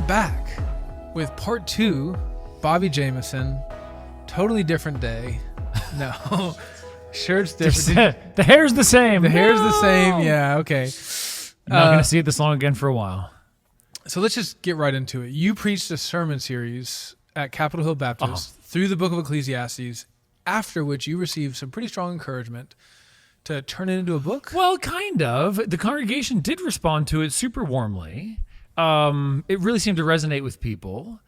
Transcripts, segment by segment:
We're back with part 2, Bobby Jamieson. Totally different day. No, sure it's different. The hair's the same. The hair's the same. Yeah, okay. Not going to see it this long again for a while. So let's just get right into it. You preached a sermon series at Capitol Hill Baptist through the book of Ecclesiastes, after which you received some pretty strong encouragement to turn it into a book? Well, kind of. The congregation did respond to it super warmly. It really seemed to resonate with people.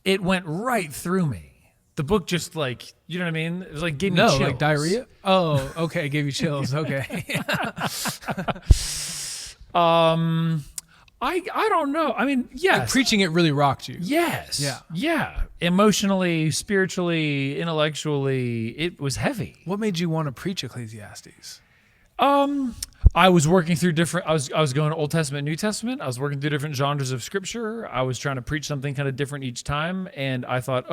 It went right through me. The book just like, you know what I mean? It was like gave me chills. Like diarrhea? Oh, okay. Gave you chills. Okay. I don't know. I mean, yes. Like preaching it really rocked you. Yes. Yeah. Yeah. Emotionally, spiritually, intellectually, it was heavy. What made you want to preach Ecclesiastes? I was working through I was going Old Testament, New Testament. I was working through different genres of scripture. I was trying to preach something kind of different each time. And I thought,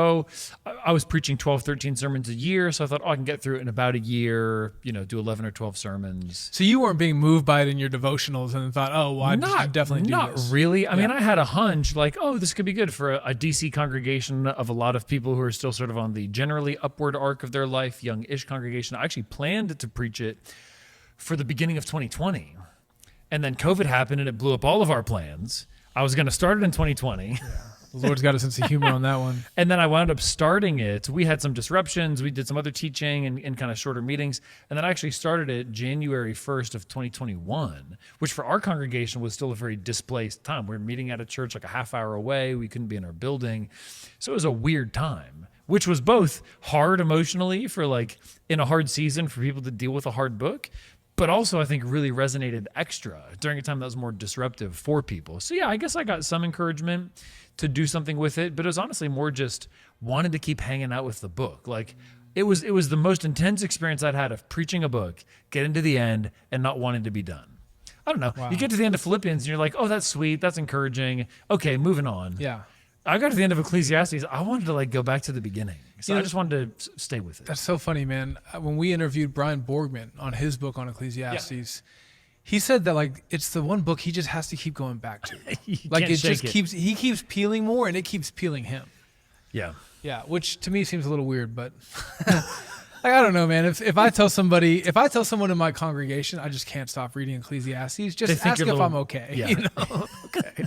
I was preaching 12, 13 sermons a year. So I thought, I can get through it in about a year, do 11 or 12 sermons. So you weren't being moved by it in your devotionals and thought, I definitely do this. Not really. I mean, I had a hunch like, this could be good for a DC congregation of a lot of people who are still sort of on the generally upward arc of their life, young-ish congregation. I actually planned to preach it for the beginning of 2020. And then COVID happened and it blew up all of our plans. I was going to start it in 2020. Yeah. The Lord's got a sense of humor on that one. And then I wound up starting it. We had some disruptions. We did some other teaching and kind of shorter meetings. And then I actually started it January 1st of 2021, which for our congregation was still a very displaced time. We were meeting at a church like a half hour away. We couldn't be in our building. So it was a weird time, which was both hard emotionally for like in a hard season for people to deal with a hard book, but also I think really resonated extra during a time that was more disruptive for people. So yeah, I guess I got some encouragement to do something with it, but it was honestly more just wanted to keep hanging out with the book. Like it was the most intense experience I'd had of preaching a book, getting to the end and not wanting to be done. I don't know. Wow. You get to the end of Philippians and you're like, that's sweet. That's encouraging. Okay, moving on. Yeah. I got to the end of Ecclesiastes. I wanted to go back to the beginning. So I just wanted to stay with it. That's so funny, man. When we interviewed Brian Borgman on his book on Ecclesiastes, he said that it's the one book he just has to keep going back to. He keeps peeling more and it keeps peeling him. Yeah. Yeah, which to me seems a little weird, but I don't know, man. If I tell someone in my congregation I just can't stop reading Ecclesiastes, just ask if I'm okay. Yeah. Okay.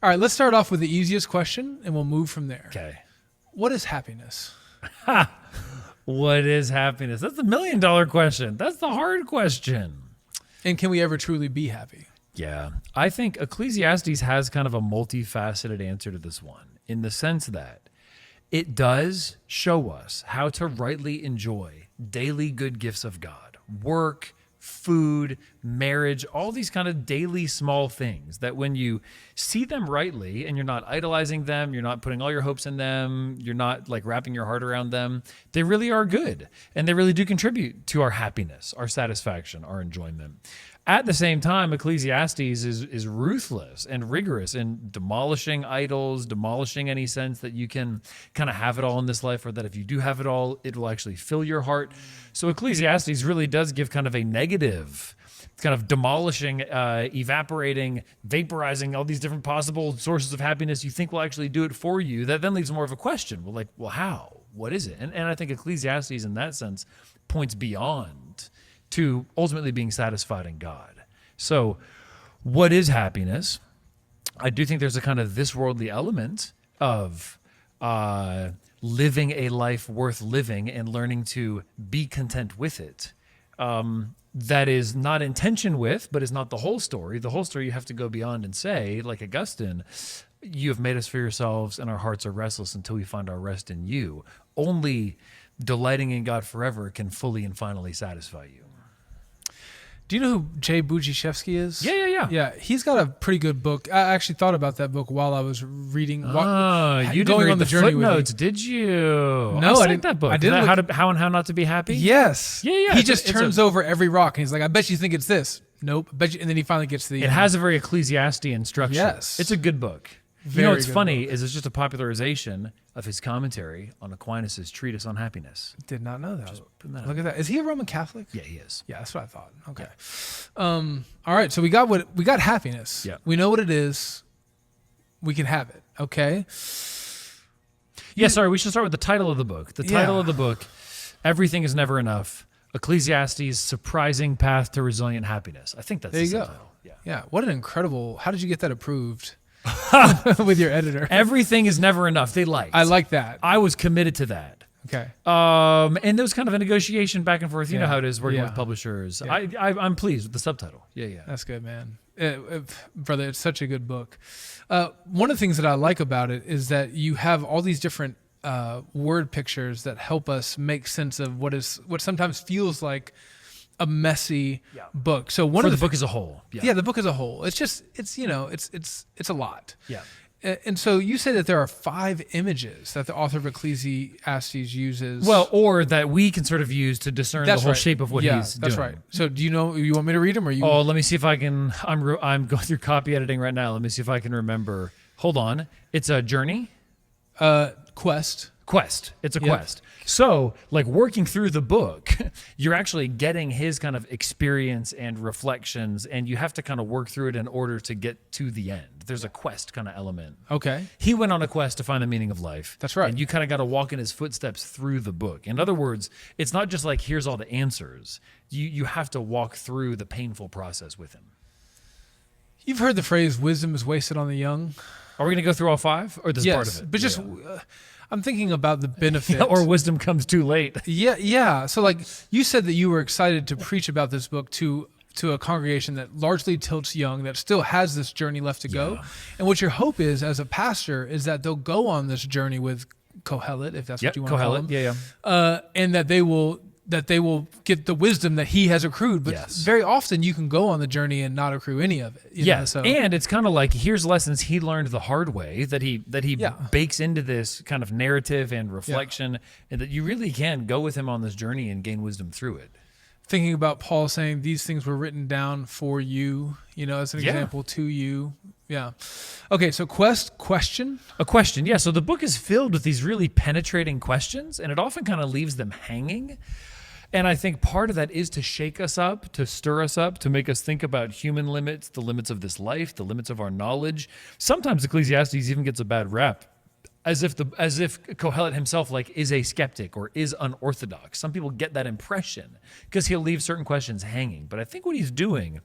All right, let's start off with the easiest question and we'll move from there. Okay. What is happiness? What is happiness? That's the $1 million question. That's the hard question. And can we ever truly be happy? Yeah. I think Ecclesiastes has kind of a multifaceted answer to this one in the sense that it does show us how to rightly enjoy daily good gifts of God, work, food, marriage, all these kind of daily small things that when you see them rightly and you're not idolizing them, you're not putting all your hopes in them, you're not wrapping your heart around them, they really are good. And they really do contribute to our happiness, our satisfaction, our enjoyment. At the same time, Ecclesiastes is ruthless and rigorous in demolishing idols, demolishing any sense that you can kind of have it all in this life, or that if you do have it all, it will actually fill your heart. So Ecclesiastes really does give kind of a negative, kind of demolishing, evaporating, vaporizing all these different possible sources of happiness you think will actually do it for you. That then leaves more of a question. Well, how? What is it? And I think Ecclesiastes in that sense points beyond to ultimately being satisfied in God. So what is happiness? I do think there's a kind of this worldly element of living a life worth living and learning to be content with it. That is not in tension with, but is not the whole story. The whole story you have to go beyond and say, like Augustine, you have made us for yourselves and our hearts are restless until we find our rest in you. Only delighting in God forever can fully and finally satisfy you. Do you know who Jay Budziszewski is? Yeah. Yeah, he's got a pretty good book. I actually thought about that book while I was reading. You going didn't read on the journey footnotes, did you? No, I didn't. That book. I didn't. How and how not to be happy? Yes. Yeah. He just turns over every rock and he's like, I bet you think it's this. Nope. I bet you, and then he finally gets to the It has a very Ecclesiastian structure. Yes. It's a good book. What's funny is it's just a popularization of his commentary on Aquinas' treatise on happiness. Did not know that. Look at that. Is he a Roman Catholic? Yeah, he is. Yeah, that's what I thought. Okay. Yeah. All right. So we got happiness. Yeah. We know what it is. we can have it. Okay. Yeah, sorry, we should start with the title of the book. The title of the book, Everything is Never Enough, Ecclesiastes Surprising Path to Resilient Happiness. I think that's the subtitle. Yeah. What an incredible, how did you get that approved with your editor? Everything is never enough. They liked. I like that. I was committed to that. Okay. And there was kind of a negotiation back and forth. You know how it is working with publishers. Yeah. I'm pleased with the subtitle. Yeah. That's good, man. Brother, it's such a good book. One of the things that I like about it is that you have all these different word pictures that help us make sense of what sometimes feels like a messy book. So the book as a whole. Yeah, the book as a whole. It's just it's a lot. Yeah. And so you say that there are 5 images that the author of Ecclesiastes uses. Well, or that we can sort of use to discern the whole shape of what he's doing. That's right. So do you want me to read them or you? Oh, let me see if I can. I'm going through copy editing right now. Let me see if I can remember. Hold on. It's a journey. Quest. It's a quest. So, like working through the book, you're actually getting his kind of experience and reflections, and you have to kind of work through it in order to get to the end. There's a quest kind of element. Okay. He went on a quest to find the meaning of life. That's right. And you kind of got to walk in his footsteps through the book. In other words, it's not just like, here's all the answers. You have to walk through the painful process with him. You've heard the phrase, wisdom is wasted on the young. Are we going to go through all 5? Or this part of it? But just... I'm thinking about the benefit. Or wisdom comes too late. Yeah. So like you said that you were excited to preach about this book to a congregation that largely tilts young, that still has this journey left to go. And what your hope is as a pastor is that they'll go on this journey with Kohelet, if that's what you want to call him. Yeah. And that they will get the wisdom that he has accrued. But very often you can go on the journey and not accrue any of it. Yes, and it's kind of like, here's lessons he learned the hard way that he bakes into this kind of narrative and reflection, and that you really can go with him on this journey and gain wisdom through it. Thinking about Paul saying these things were written down for you, as an example to you. Yeah. Okay, so question? A question, yeah. So the book is filled with these really penetrating questions, and it often kind of leaves them hanging. And I think part of that is to shake us up, to stir us up, to make us think about human limits, the limits of this life, the limits of our knowledge. Sometimes Ecclesiastes even gets a bad rap, as if Kohelet himself is a skeptic or is unorthodox. Some people get that impression because he'll leave certain questions hanging. But I think what he's doing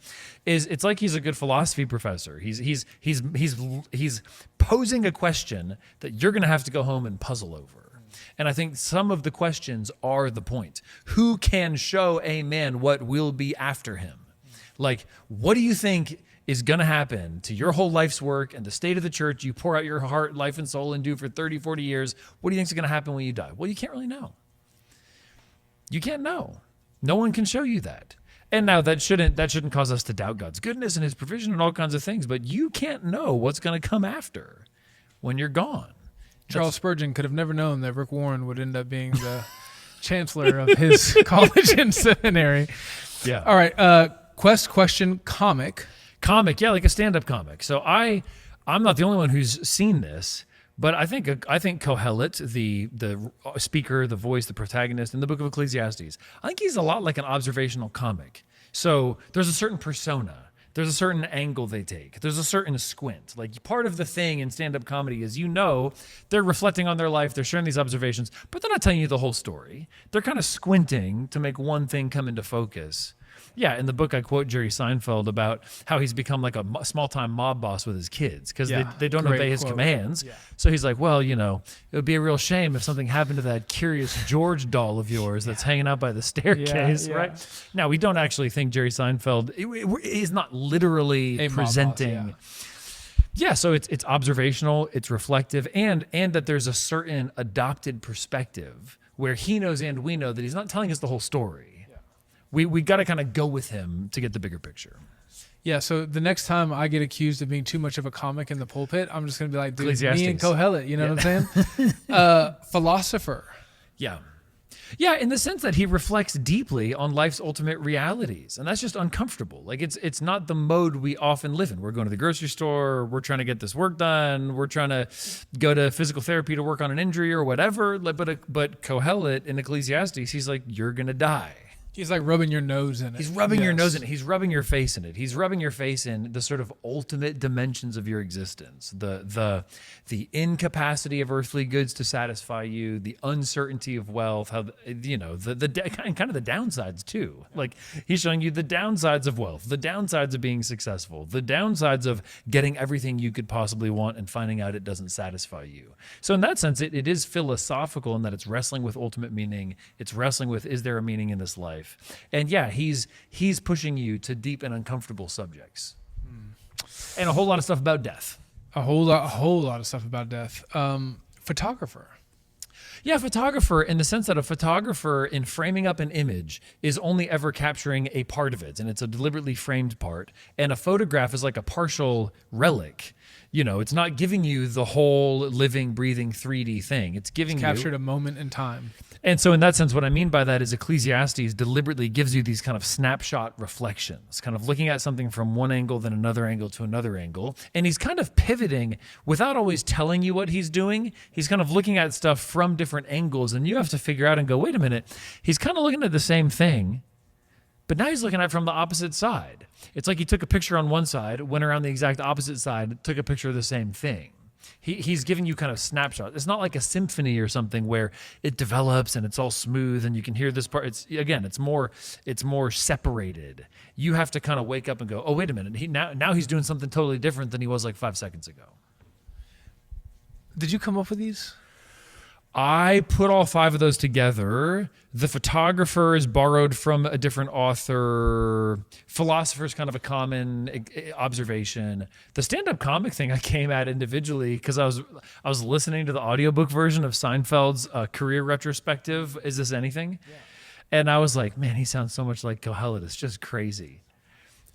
is, it's like he's a good philosophy professor. He's posing a question that you're going to have to go home and puzzle over. And I think some of the questions are the point. Who can show a man what will be after him? Like, what do you think is going to happen to your whole life's work and the state of the church you pour out your heart, life, and soul into for 30, 40 years? What do you think is going to happen when you die? Well, you can't really know. You can't know. No one can show you that. And now that shouldn't cause us to doubt God's goodness and his provision and all kinds of things, but you can't know what's going to come after when you're gone. Charles Spurgeon could have never known that Rick Warren would end up being the chancellor of his college and seminary. Yeah. All right. Question, comic. Comic, yeah, like a stand-up comic. So I'm not the only one who's seen this, but I think Kohelet, the speaker, the voice, the protagonist in the book of Ecclesiastes, I think he's a lot like an observational comic. So there's a certain persona. There's a certain angle they take. There's a certain squint. Like, part of the thing in stand-up comedy is, they're reflecting on their life, they're sharing these observations, but they're not telling you the whole story. They're kind of squinting to make one thing come into focus. Yeah, in the book I quote Jerry Seinfeld about how he's become like a small-time mob boss with his kids because they don't obey his commands. Yeah. So he's like, well, it would be a real shame if something happened to that Curious George doll of yours that's hanging out by the staircase, right? Now, we don't actually think Jerry Seinfeld is not literally presenting... Yeah, so it's observational, it's reflective, and that there's a certain adopted perspective where he knows and we know that he's not telling us the whole story. We got to kind of go with him to get the bigger picture. Yeah, so the next time I get accused of being too much of a comic in the pulpit, I'm just going to be like, dude, me and Kohelet, you know what I'm saying? Philosopher. Yeah. Yeah, in the sense that he reflects deeply on life's ultimate realities, and that's just uncomfortable. Like, it's not the mode we often live in. We're going to the grocery store, we're trying to get this work done, we're trying to go to physical therapy to work on an injury or whatever, but Kohelet in Ecclesiastes, he's like, you're going to die. He's like rubbing your nose in it. He's rubbing your nose in it. He's rubbing your face in it. He's rubbing your face in the sort of ultimate dimensions of your existence. The incapacity of earthly goods to satisfy you, the uncertainty of wealth, how kind of the downsides too. Like he's showing you the downsides of wealth, the downsides of being successful, the downsides of getting everything you could possibly want and finding out it doesn't satisfy you. So in that sense, it is philosophical in that it's wrestling with ultimate meaning. It's wrestling with, is there a meaning in this life? And yeah, he's pushing you to deep and uncomfortable subjects, and a whole lot of stuff about death. A whole lot of stuff about death. Photographer. Yeah, photographer, in the sense that a photographer, in framing up an image, is only ever capturing a part of it, and it's a deliberately framed part. And a photograph is like a partial relic. You know, it's not giving you the whole living, breathing 3D thing. It's captured a moment in time. And so in that sense, what I mean by that is Ecclesiastes deliberately gives you these kind of snapshot reflections, kind of looking at something from one angle, then another angle to another angle. And he's kind of pivoting without always telling you what he's doing. He's kind of looking at stuff from different angles, and you have to figure out and go, wait a minute, he's kind of looking at the same thing, but now he's looking at it from the opposite side. It's like he took a picture on one side, went around the exact opposite side, took a picture of the same thing. He's giving you kind of snapshots. It's not like a symphony or something where it develops and it's all smooth and you can hear this part. It's more separated. You have to kind of wake up and go, oh, wait a minute. Now he's doing something totally different than he was like 5 seconds ago. Did you come up with these? I put all 5 of those together. The photographer is borrowed from a different author. Philosopher is kind of a common observation. The stand-up comic thing I came at individually because I was listening to the audiobook version of Seinfeld's career retrospective, Is This Anything? Yeah. And I was like, man, he sounds so much like Kohelet. It's just crazy.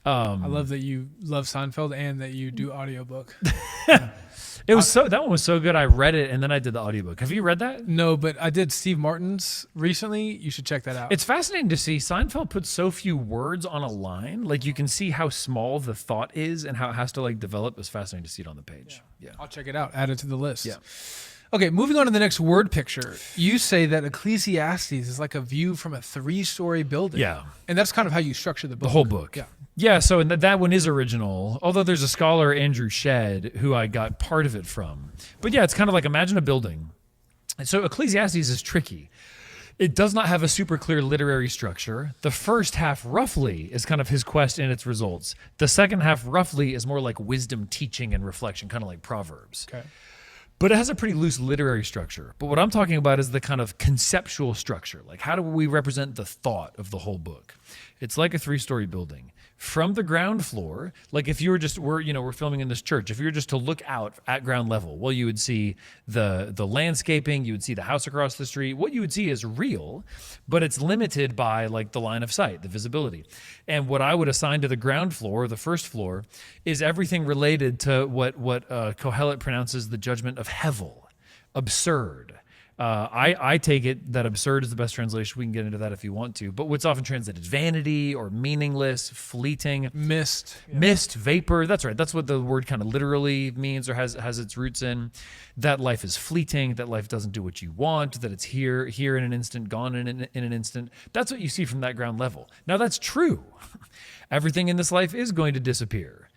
I love that you love Seinfeld and that you do audiobook. That one was so good. I read it and then I did the audiobook. Have you read that? No, but I did Steve Martin's recently. You should check that out. It's fascinating to see Seinfeld put so few words on a line. Like you can see how small the thought is and how it has to like develop. It's fascinating to see it on the page. Yeah. I'll check it out. Add it to the list. Yeah. Okay, moving on to the next word picture. You say that Ecclesiastes is like a view from a 3-story building. Yeah. And that's kind of how you structure the book. The whole book. Yeah. Yeah, so that one is original, although there's a scholar, Andrew Shedd, who I got part of it from. But yeah, it's kind of like, imagine a building. And so Ecclesiastes is tricky. It does not have a super clear literary structure. The first half, roughly, is kind of his quest and its results. The second half, roughly, is more like wisdom, teaching, and reflection, kind of like Proverbs. Okay. But it has a pretty loose literary structure. But what I'm talking about is the kind of conceptual structure. Like, how do we represent the thought of the whole book? It's like a 3-story building. From the ground floor, like if you were we're filming in this church, if you were just to look out at ground level, well, you would see the landscaping, you would see the house across the street. What you would see is real, but it's limited by like the line of sight, the visibility. And what I would assign to the ground floor, the first floor, is everything related to what Kohelet pronounces the judgment of hevel, absurd. I take it that absurd is the best translation. We can get into that if you want to. But what's often translated vanity or meaningless, fleeting. Mist. Yeah. Mist, vapor. That's right. That's what the word kind of literally means or has its roots in. That life is fleeting, that life doesn't do what you want, that it's here in an instant, gone in an instant. That's what you see from that ground level. Now, that's true. Everything in this life is going to disappear.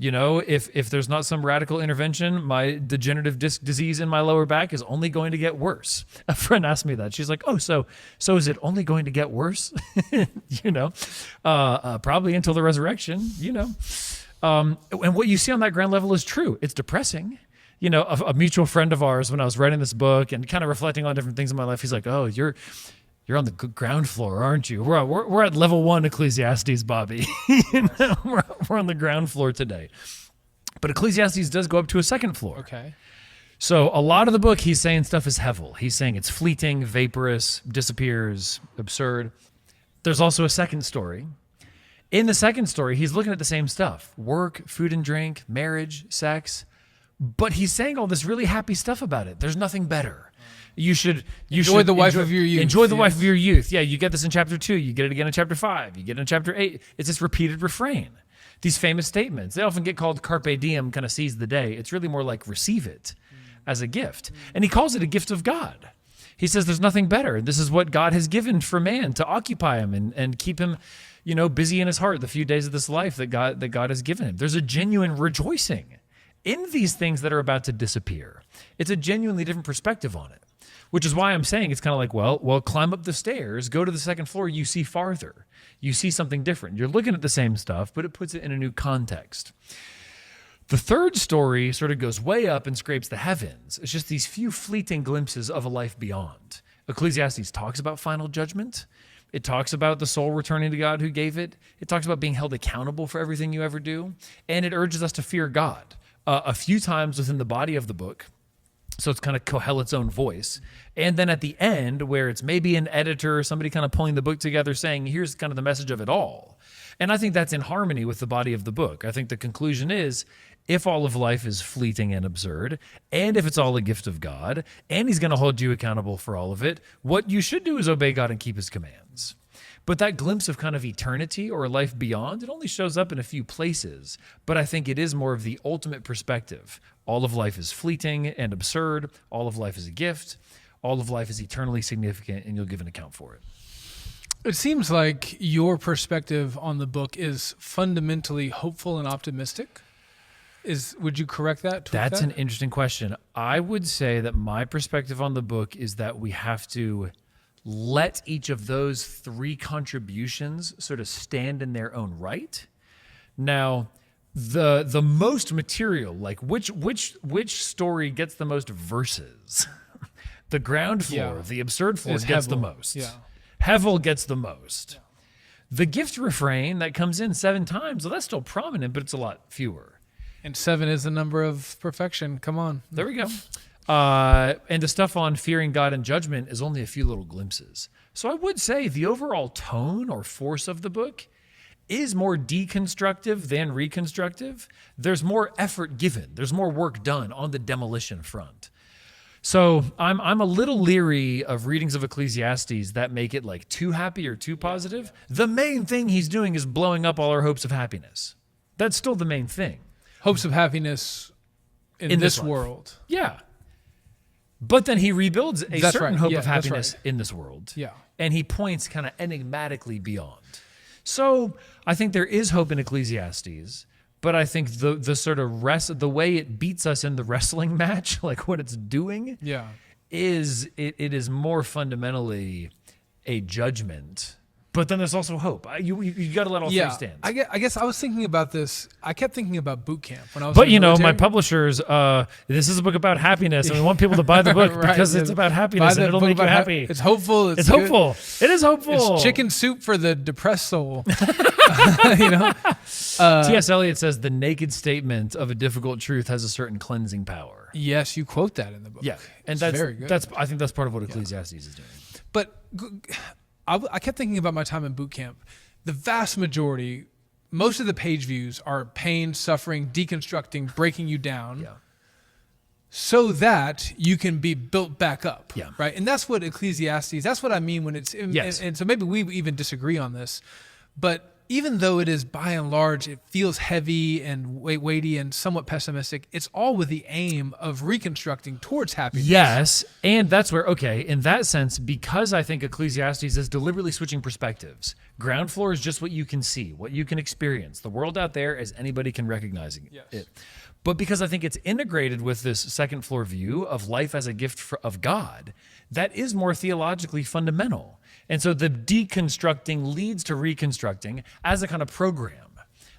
You know, if there's not some radical intervention, my degenerative disc disease in my lower back is only going to get worse. A friend asked me that. She's like, oh, so is it only going to get worse? Probably until the resurrection, And what you see on that ground level is true. It's depressing. You know, a mutual friend of ours, when I was writing this book and kind of reflecting on different things in my life, he's like, oh, you're on the ground floor, aren't you? We're at level 1 Ecclesiastes, Bobby. We're on the ground floor today. But Ecclesiastes does go up to a second floor. Okay. So a lot of the book, he's saying stuff is hevel. He's saying it's fleeting, vaporous, disappears, absurd. There's also a second story. In the second story, he's looking at the same stuff. Work, food and drink, marriage, sex. But he's saying all this really happy stuff about it. There's nothing better. You should enjoy the wife of your youth. Enjoy the wife of your youth. Yeah, you get this in chapter 2. You get it again in chapter 5. You get it in chapter 8. It's this repeated refrain. These famous statements. They often get called carpe diem, kind of seize the day. It's really more like receive it as a gift. And he calls it a gift of God. He says there's nothing better. This is what God has given for man, to occupy him and keep him, busy in his heart the few days of this life that God has given him. There's a genuine rejoicing in these things that are about to disappear. It's a genuinely different perspective on it, which is why I'm saying it's kind of like, well, climb up the stairs, go to the second floor, you see farther. You see something different. You're looking at the same stuff, but it puts it in a new context. The third story sort of goes way up and scrapes the heavens. It's just these few fleeting glimpses of a life beyond. Ecclesiastes talks about final judgment. It talks about the soul returning to God who gave it. It talks about being held accountable for everything you ever do. And it urges us to fear God a few times within the body of the book. So it's kind of Kohelet's own voice. And then at the end, where it's maybe an editor or somebody kind of pulling the book together saying, here's kind of the message of it all. And I think that's in harmony with the body of the book. I think the conclusion is, if all of life is fleeting and absurd, and if it's all a gift of God, and he's going to hold you accountable for all of it, what you should do is obey God and keep his commands. But that glimpse of kind of eternity or a life beyond, it only shows up in a few places. But I think it is more of the ultimate perspective. All of life is fleeting and absurd. All of life is a gift. All of life is eternally significant, and you'll give an account for it. It seems like your perspective on the book is fundamentally hopeful and optimistic. Would you correct that? That's an interesting question. I would say that my perspective on the book is that we have to let each of those three contributions sort of stand in their own right. Now, the most material, like which story gets the most verses? The ground floor, the absurd floor gets the most. Yeah. Hevel gets the most. Yeah. The gift refrain that comes in 7 times, well, that's still prominent, but it's a lot fewer. And 7 is the number of perfection. Come on. There we go. And the stuff on fearing God and judgment is only a few little glimpses. So I would say the overall tone or force of the book is more deconstructive than reconstructive. There's more effort given. There's more work done on the demolition front. So I'm a little leery of readings of Ecclesiastes that make it like too happy or too positive. The main thing he's doing is blowing up all our hopes of happiness. That's still the main thing. Hopes of happiness in this world. Yeah. But then he rebuilds a certain hope of happiness in this world. Yeah. And he points kind of enigmatically beyond. So I think there is hope in Ecclesiastes, but I think the sort of the way it beats us in the wrestling match, like what it's doing, is it is more fundamentally a judgment. But then there's also hope. You got to let all three stand. I guess I was thinking about this. I kept thinking about boot camp when I was. But my publishers, this is a book about happiness, and we want people to buy the book because it's about happiness and it'll make you happy. It's hopeful. It's hopeful. It is hopeful. It's chicken soup for the depressed soul. T.S. Eliot says the naked statement of a difficult truth has a certain cleansing power. Yes, you quote that in the book. Yeah, and that's very good. I think that's part of what Ecclesiastes is doing. But I kept thinking about my time in boot camp. The vast majority, most of the page views are pain, suffering, deconstructing, breaking you down so that you can be built back up. Yeah. Right? And that's what Ecclesiastes, that's what I mean when it's, and so maybe we even disagree on this, but even though it is by and large, it feels heavy and weighty and somewhat pessimistic, it's all with the aim of reconstructing towards happiness. Yes, and that's where, in that sense, because I think Ecclesiastes is deliberately switching perspectives. Ground floor is just what you can see, what you can experience. The world out there as anybody can recognize it. But because I think it's integrated with this second floor view of life as a gift of God, that is more theologically fundamental. And so the deconstructing leads to reconstructing as a kind of program.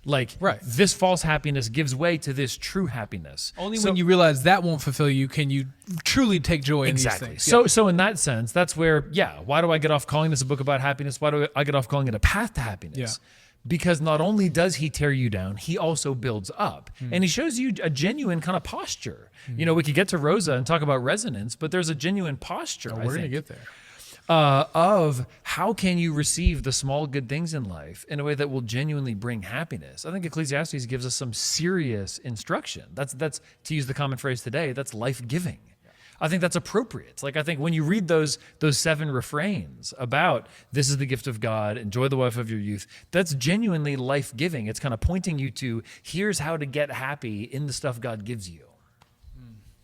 Like, this false happiness gives way to this true happiness. Only when you realize that won't fulfill you can you truly take joy in these things. So in that sense, that's where, why do I get off calling this a book about happiness? Why do I get off calling it a path to happiness? Yeah. Because not only does he tear you down, he also builds up. And he shows you a genuine kind of posture. We could get to Rosa and talk about resonance, but there's a genuine posture, we're going to get there. Of how can you receive the small good things in life in a way that will genuinely bring happiness. I think Ecclesiastes gives us some serious instruction. That's to use the common phrase today, that's life-giving. I think that's appropriate. Like, I think when you read those 7 refrains about this is the gift of God, enjoy the wife of your youth, that's genuinely life-giving. It's kind of pointing you to here's how to get happy in the stuff God gives you.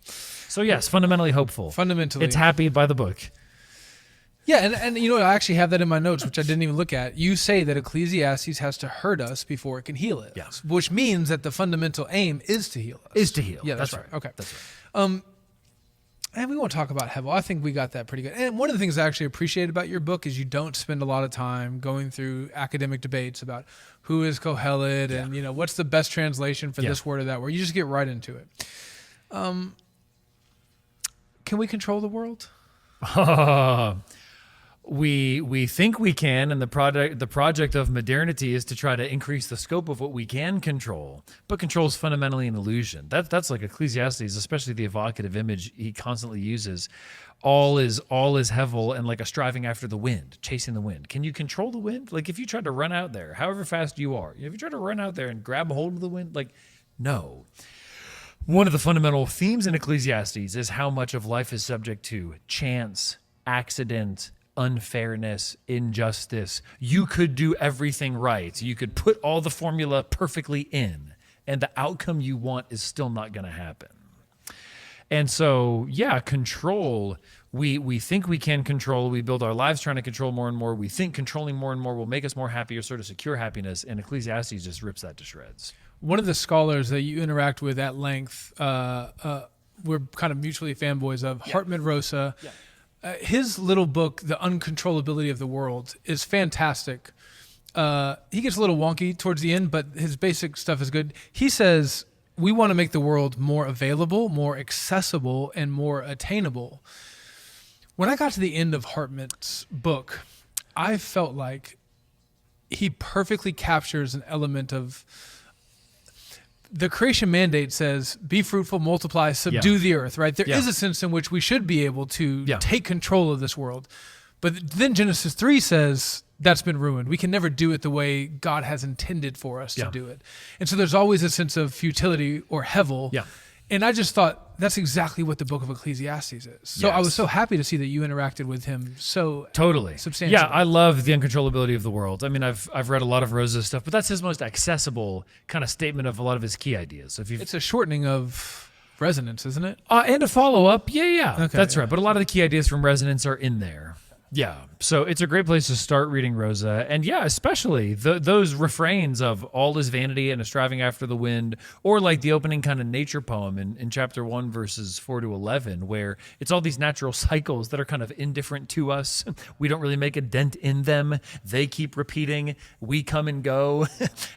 So yes, fundamentally hopeful. Fundamentally. It's happy by the book. Yeah, and I actually have that in my notes, which I didn't even look at. You say that Ecclesiastes has to hurt us before it can heal us. Yeah. Which means that the fundamental aim is to heal us. Is to heal. Yeah, that's right. Okay. That's right. And we won't talk about Hevel. I think we got that pretty good. And one of the things I actually appreciate about your book is you don't spend a lot of time going through academic debates about who is Kohelet and what's the best translation for this word or that word. You just get right into it. Can we control the world? We think we can, and the project of modernity is to try to increase the scope of what we can control. But control is fundamentally an illusion. That's like Ecclesiastes, especially the evocative image he constantly uses. All is Hevel and like a striving after the wind, chasing the wind. Can you control the wind? Like if you try to run out there, however fast you are, if you try to run out there and grab a hold of the wind, like no. One of the fundamental themes in Ecclesiastes is how much of life is subject to chance, accident, unfairness, injustice. You could do everything right. You could put all the formula perfectly in, and the outcome you want is still not going to happen. And so, control, we think we can control. We build our lives trying to control more and more. We think controlling more and more will make us more happy or sort of secure happiness, and Ecclesiastes just rips that to shreds. One of the scholars that you interact with at length, we're kind of mutually fanboys of, Hartmut Rosa. Yeah. His little book, The Uncontrollability of the World, is fantastic. He gets a little wonky towards the end, but his basic stuff is good. He says, we want to make the world more available, more accessible, and more attainable. When I got to the end of Hartmut's book, I felt like he perfectly captures an element of the creation mandate says, be fruitful, multiply, subdue the earth, right? There is a sense in which we should be able to take control of this world. But then Genesis 3 says that's been ruined. We can never do it the way God has intended for us to do it. And so there's always a sense of futility or Hevel. Yeah. And I just thought that's exactly what the book of Ecclesiastes is. So I was so happy to see that you interacted with him so substantially. Yeah, I love the uncontrollability of the world. I mean, I've read a lot of Rosa's stuff, but that's his most accessible kind of statement of a lot of his key ideas. So it's a shortening of Resonance, isn't it? And a follow-up. Yeah. Okay, that's right. But a lot of the key ideas from Resonance are in there. Yeah, so it's a great place to start reading Rosa. And especially those refrains of all is vanity and a striving after the wind, or like the opening kind of nature poem in chapter 1, verses 4 to 11, where it's all these natural cycles that are kind of indifferent to us. We don't really make a dent in them. They keep repeating. We come and go,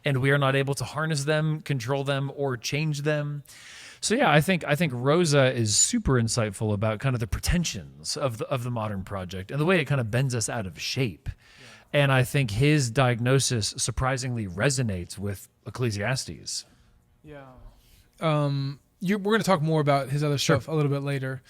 and we are not able to harness them, control them, or change them. So I think Rosa is super insightful about kind of the pretensions of the modern project and the way it kind of bends us out of shape. Yeah. And I think his diagnosis surprisingly resonates with Ecclesiastes. Yeah. We're going to talk more about his other stuff a little bit later.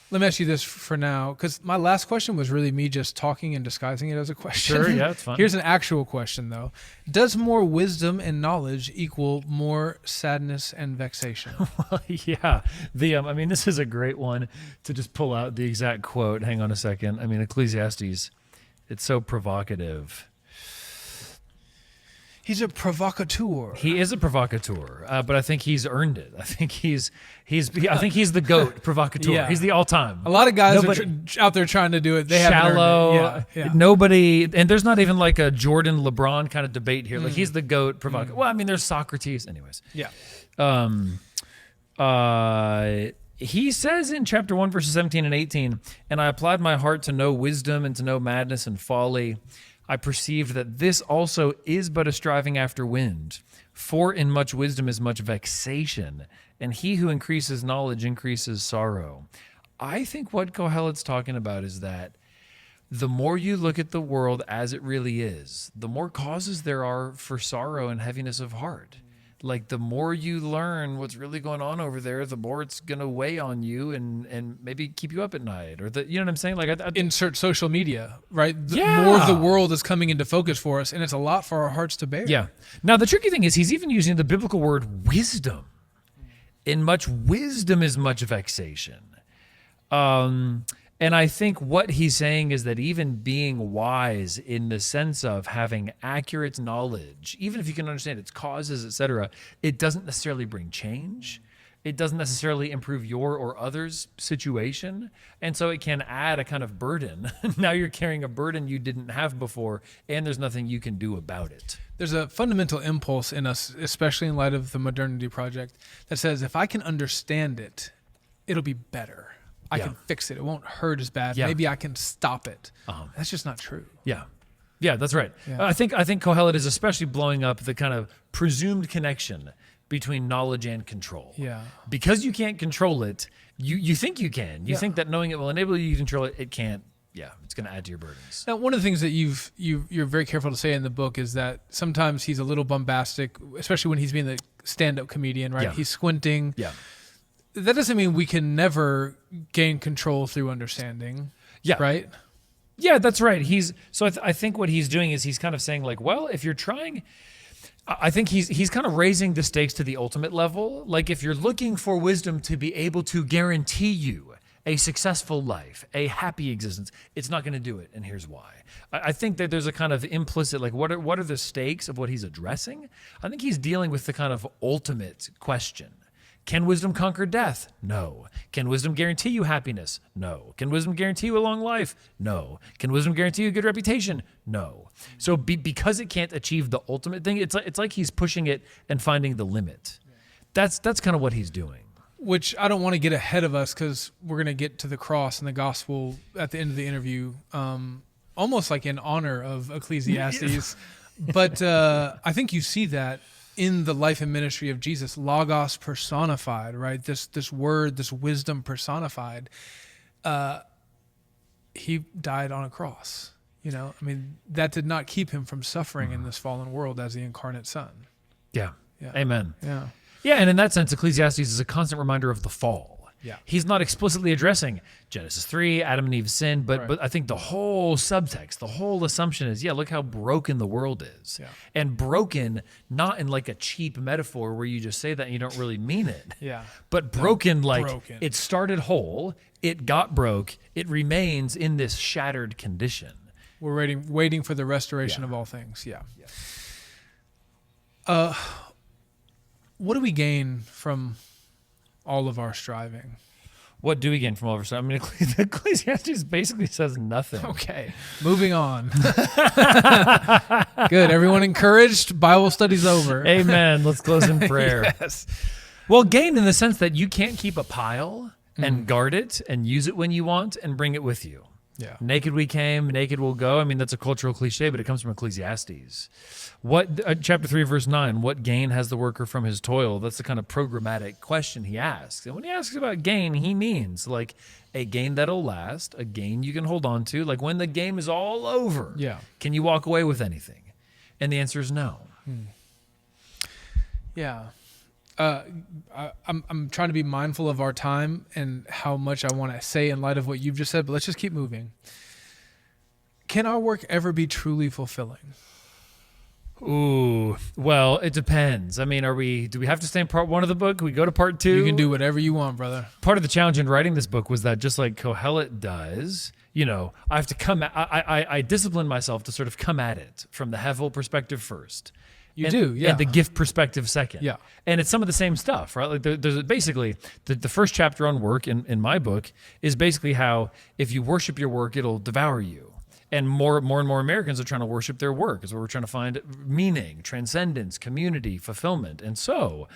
Let me ask you this for now, because my last question was really me just talking and disguising it as a question. Sure, yeah, it's fine. Here's an actual question, though. Does more wisdom and knowledge equal more sadness and vexation? Well, yeah. This is a great one to just pull out the exact quote. Hang on a second. Ecclesiastes, it's so provocative. He's a provocateur. He is a provocateur, but I think he's earned it. I think he's the GOAT provocateur. Yeah. He's the all-time. A lot of guys are out there trying to do it. They shallow. Haven't earned it. Yeah. Nobody, and there's not even like a Jordan LeBron kind of debate here. Like he's the GOAT provocateur. Well, there's Socrates, anyways. Yeah. He says in chapter 1, verses 17 and 18, "And I applied my heart to know wisdom and to know madness and folly. I perceived that this also is but a striving after wind. For in much wisdom is much vexation, and he who increases knowledge increases sorrow." I think what Kohelet's talking about is that the more you look at the world as it really is, the more causes there are for sorrow and heaviness of heart. Like the more you learn what's really going on over there, the more it's going to weigh on you and maybe keep you up at night, or you know what I'm saying? Like insert social media, right? More of the world is coming into focus for us, and it's a lot for our hearts to bear. Yeah. Now the tricky thing is he's even using the biblical word wisdom. In much wisdom is much vexation. And I think what he's saying is that even being wise in the sense of having accurate knowledge, even if you can understand its causes, etc., it doesn't necessarily bring change. It doesn't necessarily improve your or others' situation. And so it can add a kind of burden. Now you're carrying a burden you didn't have before, and there's nothing you can do about it. There's a fundamental impulse in us, especially in light of the Modernity Project, that says if I can understand it, it'll be better. I can fix it. It won't hurt as bad. Maybe I can stop it. That's just not true. Yeah, that's right. Yeah. I think Kohelet is especially blowing up the kind of presumed connection between knowledge and control. Yeah. Because you can't control it, you think you can. You think that knowing it will enable you to control it. It can't. Yeah, it's going to add to your burdens. Now, one of the things that you're very careful to say in the book is that sometimes he's a little bombastic, especially when he's being the stand-up comedian, right? Yeah. He's squinting. Yeah. That doesn't mean we can never gain control through understanding. Yeah. Right? Yeah, that's right. I think what he's doing is he's kind of saying like, well, if you're trying, I think he's kind of raising the stakes to the ultimate level. Like if you're looking for wisdom to be able to guarantee you a successful life, a happy existence, it's not going to do it. And here's why. I think that there's a kind of implicit, like what are the stakes of what he's addressing? I think he's dealing with the kind of ultimate question. Can wisdom conquer death? No. Can wisdom guarantee you happiness? No. Can wisdom guarantee you a long life? No. Can wisdom guarantee you a good reputation? No. So because it can't achieve the ultimate thing, it's like he's pushing it and finding the limit. That's kind of what he's doing. Which I don't want to get ahead of us because we're going to get to the cross and the gospel at the end of the interview, almost like in honor of Ecclesiastes. But I think you see that in the life and ministry of Jesus, Logos personified, right? This word, this wisdom personified. He died on a cross. You know, I mean, that did not keep him from suffering in this fallen world as the incarnate Son. Yeah. Amen. Yeah. Yeah, and in that sense, Ecclesiastes is a constant reminder of the fall. Yeah. He's not explicitly addressing Genesis 3, Adam and Eve's sin, but I think the whole subtext, the whole assumption is, look how broken the world is. Yeah. And broken, not in like a cheap metaphor where you just say that and you don't really mean it. Yeah. But broken, broken. It started whole, it got broke, it remains in this shattered condition. We're waiting for the restoration of all things. Yeah. What do we gain from all of our striving? What do we gain from all of our striving? I mean, Ecclesiastes basically says nothing. Okay, moving on. Good. Everyone encouraged? Bible study's over. Amen. Let's close in prayer. Yes. Well, gain in the sense that you can't keep a pile and guard it and use it when you want and bring it with you. Yeah. Naked we came, naked we'll go. I mean, that's a cultural cliche, but it comes from Ecclesiastes. Chapter 3, verse 9, what gain has the worker from his toil? That's the kind of programmatic question he asks. And when he asks about gain, he means like a gain that'll last, a gain you can hold on to. Like when the game is all over, can you walk away with anything? And the answer is no. Yeah. I'm trying to be mindful of our time and how much I want to say in light of what you've just said, but let's just keep moving. Can our work ever be truly fulfilling? Ooh, well, it depends. I mean, do we have to stay in part 1 of the book? We go to part 2? You can do whatever you want, brother. Part of the challenge in writing this book was that just like Kohelet does, I have to I discipline myself to sort of come at it from the Hevel perspective first. You do, yeah. And the gift perspective second. Yeah. And it's some of the same stuff, right? Like there's basically, the first chapter on work in my book is basically how if you worship your work, it'll devour you. And more and more Americans are trying to worship their work. Is where we're trying to find meaning, transcendence, community, fulfillment. And so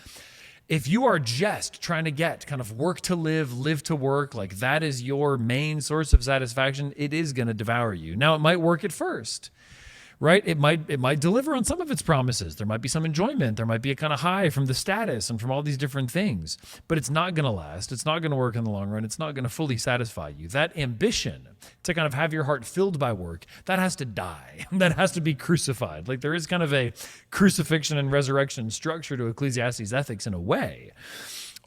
if you are just trying to get kind of work to live to work, like that is your main source of satisfaction, it is going to devour you. Now, it might work at first. Right? It might deliver on some of its promises. There might be some enjoyment. There might be a kind of high from the status and from all these different things. But it's not going to last. It's not going to work in the long run. It's not going to fully satisfy you. That ambition to kind of have your heart filled by work, that has to die. That has to be crucified. Like there is kind of a crucifixion and resurrection structure to Ecclesiastes ethics in a way.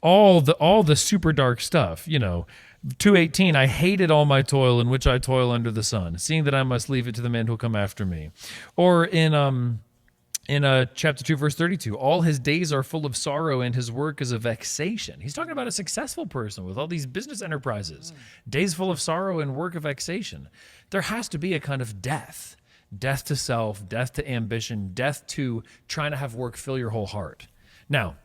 All the super dark stuff, 2:18, I hated all my toil in which I toil under the sun, seeing that I must leave it to the man who'll come after me. Or in chapter 2, verse 32, all his days are full of sorrow and his work is a vexation. He's talking about a successful person with all these business enterprises, days full of sorrow and work of vexation. There has to be a kind of death to self, death to ambition, death to trying to have work fill your whole heart. Now,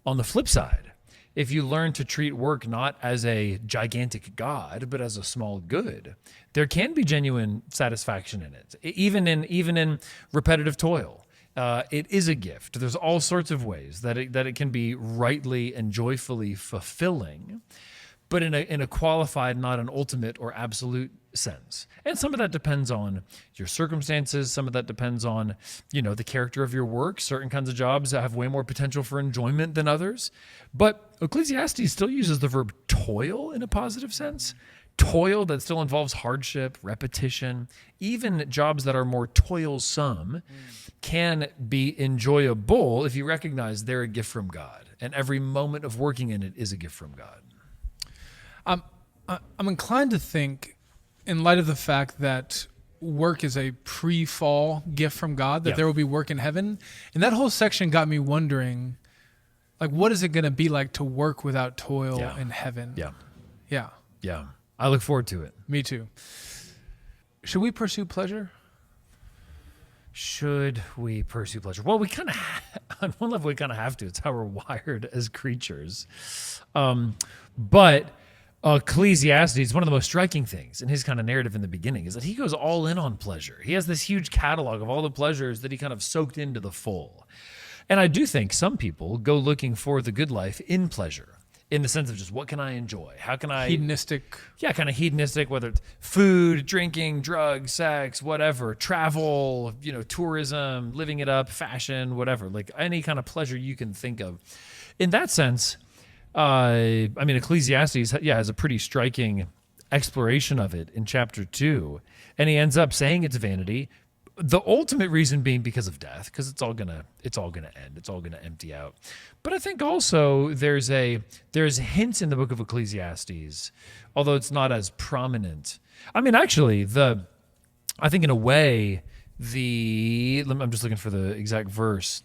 on the flip side, if you learn to treat work not as a gigantic god, but as a small good, there can be genuine satisfaction in it, even in repetitive toil. It is a gift. There's all sorts of ways that it can be rightly and joyfully fulfilling, but in a qualified, not an ultimate or absolute sense. And some of that depends on your circumstances. Some of that depends on, the character of your work. Certain kinds of jobs have way more potential for enjoyment than others. But Ecclesiastes still uses the verb toil in a positive sense. Toil that still involves hardship, repetition. Even jobs that are more toilsome can be enjoyable if you recognize they're a gift from God. And every moment of working in it is a gift from God. I'm inclined to think, in light of the fact that work is a pre-fall gift from God, that there will be work in heaven. And that whole section got me wondering, what is it going to be like to work without toil in heaven? Yeah. I look forward to it. Me too. Should we pursue pleasure? Should we pursue pleasure? Well, we kind of, on one level, we kind of have to. It's how we're wired as creatures. But Ecclesiastes, one of the most striking things in his kind of narrative in the beginning is that he goes all in on pleasure. He has this huge catalog of all the pleasures that he kind of soaked into the full. And I do think some people go looking for the good life in pleasure, in the sense of just what can I enjoy? How can I... Hedonistic. Yeah, kind of hedonistic, whether it's food, drinking, drugs, sex, whatever, travel, tourism, living it up, fashion, whatever, any kind of pleasure you can think of. In that sense... Ecclesiastes, has a pretty striking exploration of it in chapter 2, and he ends up saying it's vanity. The ultimate reason being because of death, because it's all gonna end, it's all gonna empty out. But I think also there's hints in the book of Ecclesiastes, although it's not as prominent. I think in a way I'm just looking for the exact verse.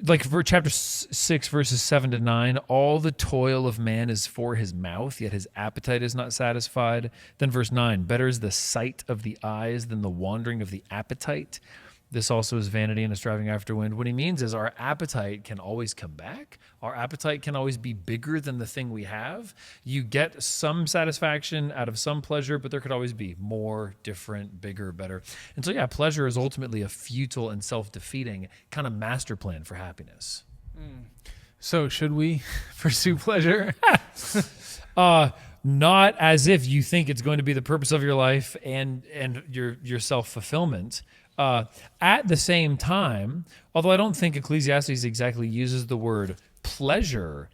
For chapter 6, verses 7-9, all the toil of man is for his mouth, yet his appetite is not satisfied. Then verse 9, better is the sight of the eyes than the wandering of the appetite. This also is vanity and a striving after wind. What he means is our appetite can always come back. Our appetite can always be bigger than the thing we have. You get some satisfaction out of some pleasure, but there could always be more, different, bigger, better. And so, pleasure is ultimately a futile and self-defeating kind of master plan for happiness. So should we pursue pleasure? Not as if you think it's going to be the purpose of your life and your self-fulfillment. At the same time, although I don't think Ecclesiastes exactly uses the word pleasure,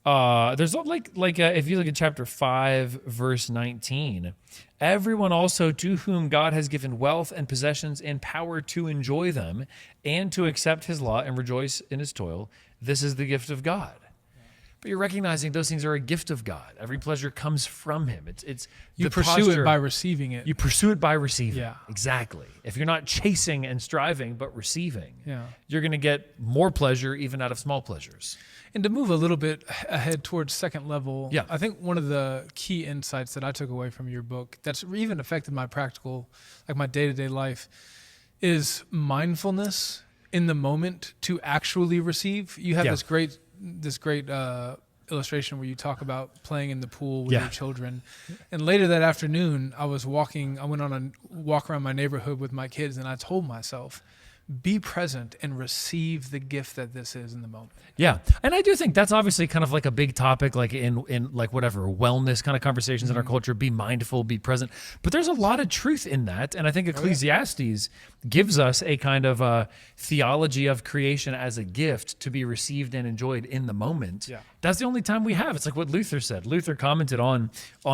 there's if you look at chapter 5, verse 19, everyone also to whom God has given wealth and possessions and power to enjoy them and to accept his law and rejoice in his toil, this is the gift of God. But you're recognizing those things are a gift of God. Every pleasure comes from him. It's you pursue it by receiving it. You pursue it by receiving. Yeah. Exactly. If you're not chasing and striving, but receiving, yeah, you're going to get more pleasure even out of small pleasures. And to move a little bit ahead towards second level, yeah, I think one of the key insights that I took away from your book that's even affected my practical, my day-to-day life, is mindfulness in the moment to actually receive. You have this great illustration where you talk about playing in the pool with your children. And later that afternoon, I went on a walk around my neighborhood with my kids, and I told myself, be present and receive the gift that this is in the moment. Yeah. And I do think that's obviously kind of a big topic, in whatever wellness kind of conversations in our culture, be mindful, be present. But there's a lot of truth in that. And I think Ecclesiastes gives us a kind of a theology of creation as a gift to be received and enjoyed in the moment. Yeah. That's the only time we have. It's like what Luther said. Luther commented on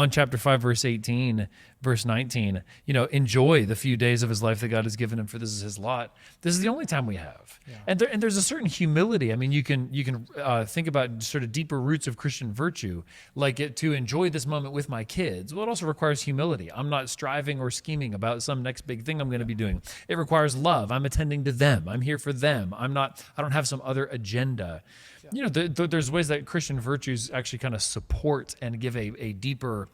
chapter 5, verse 18, verse 19, enjoy the few days of his life that God has given him, for this is his lot. This is the only time we have. Yeah. And there's a certain humility. You can think about sort of deeper roots of Christian virtue, to enjoy this moment with my kids. Well, it also requires humility. I'm not striving or scheming about some next big thing I'm going to be doing. It requires love. I'm attending to them. I'm here for them. I don't have some other agenda. Yeah. There's ways that Christian virtues actually kind of support and give a deeper,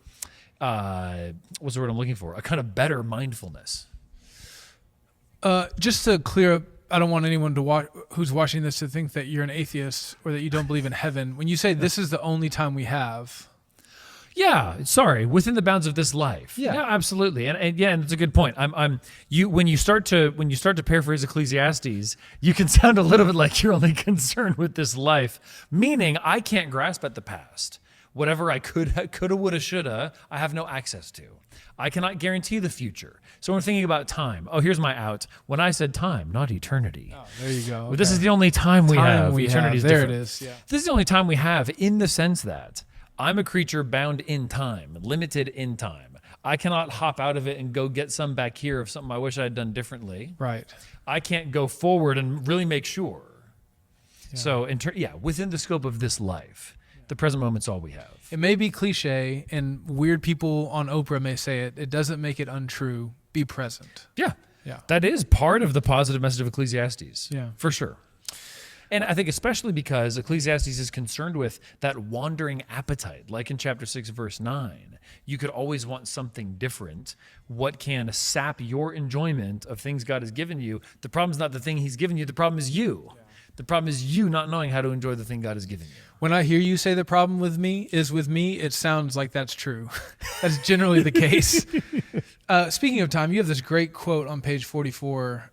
what's the word I'm looking for? A kind of better mindfulness. Just to clear up I don't want anyone to watch who's watching this to think that you're an atheist or that you don't believe in heaven. When you say this is the only time we have. Yeah, sorry, within the bounds of this life. Yeah, absolutely, and yeah, and it's a good point. When you start to paraphrase Ecclesiastes, you can sound a little bit like you're only concerned with this life, meaning I can't grasp at the past. Whatever I coulda, woulda, shoulda, I have no access to. I cannot guarantee the future. So when we're thinking about time, here's my out. When I said time, not eternity. Oh, there you go. Okay. This is the only time we have. Eternity is different. There it is. Yeah. This is the only time we have, in the sense that I'm a creature bound in time, limited in time. I cannot hop out of it and go get some back here of something I wish I had done differently. Right. I can't go forward and really make sure. Yeah. So, within the scope of this life, the present moment's all we have. It may be cliche, and weird people on Oprah may say it. It doesn't make it untrue. Be present. Yeah. Yeah. That is part of the positive message of Ecclesiastes. Yeah. For sure. And I think especially because Ecclesiastes is concerned with that wandering appetite, like in chapter 6, verse 9. You could always want something different. What can sap your enjoyment of things God has given you? The problem is not the thing he's given you. The problem is you. Yeah. The problem is you not knowing how to enjoy the thing God has given you. When I hear you say the problem with me, it sounds like that's true. That's generally the case. Speaking of time, you have this great quote on page 44,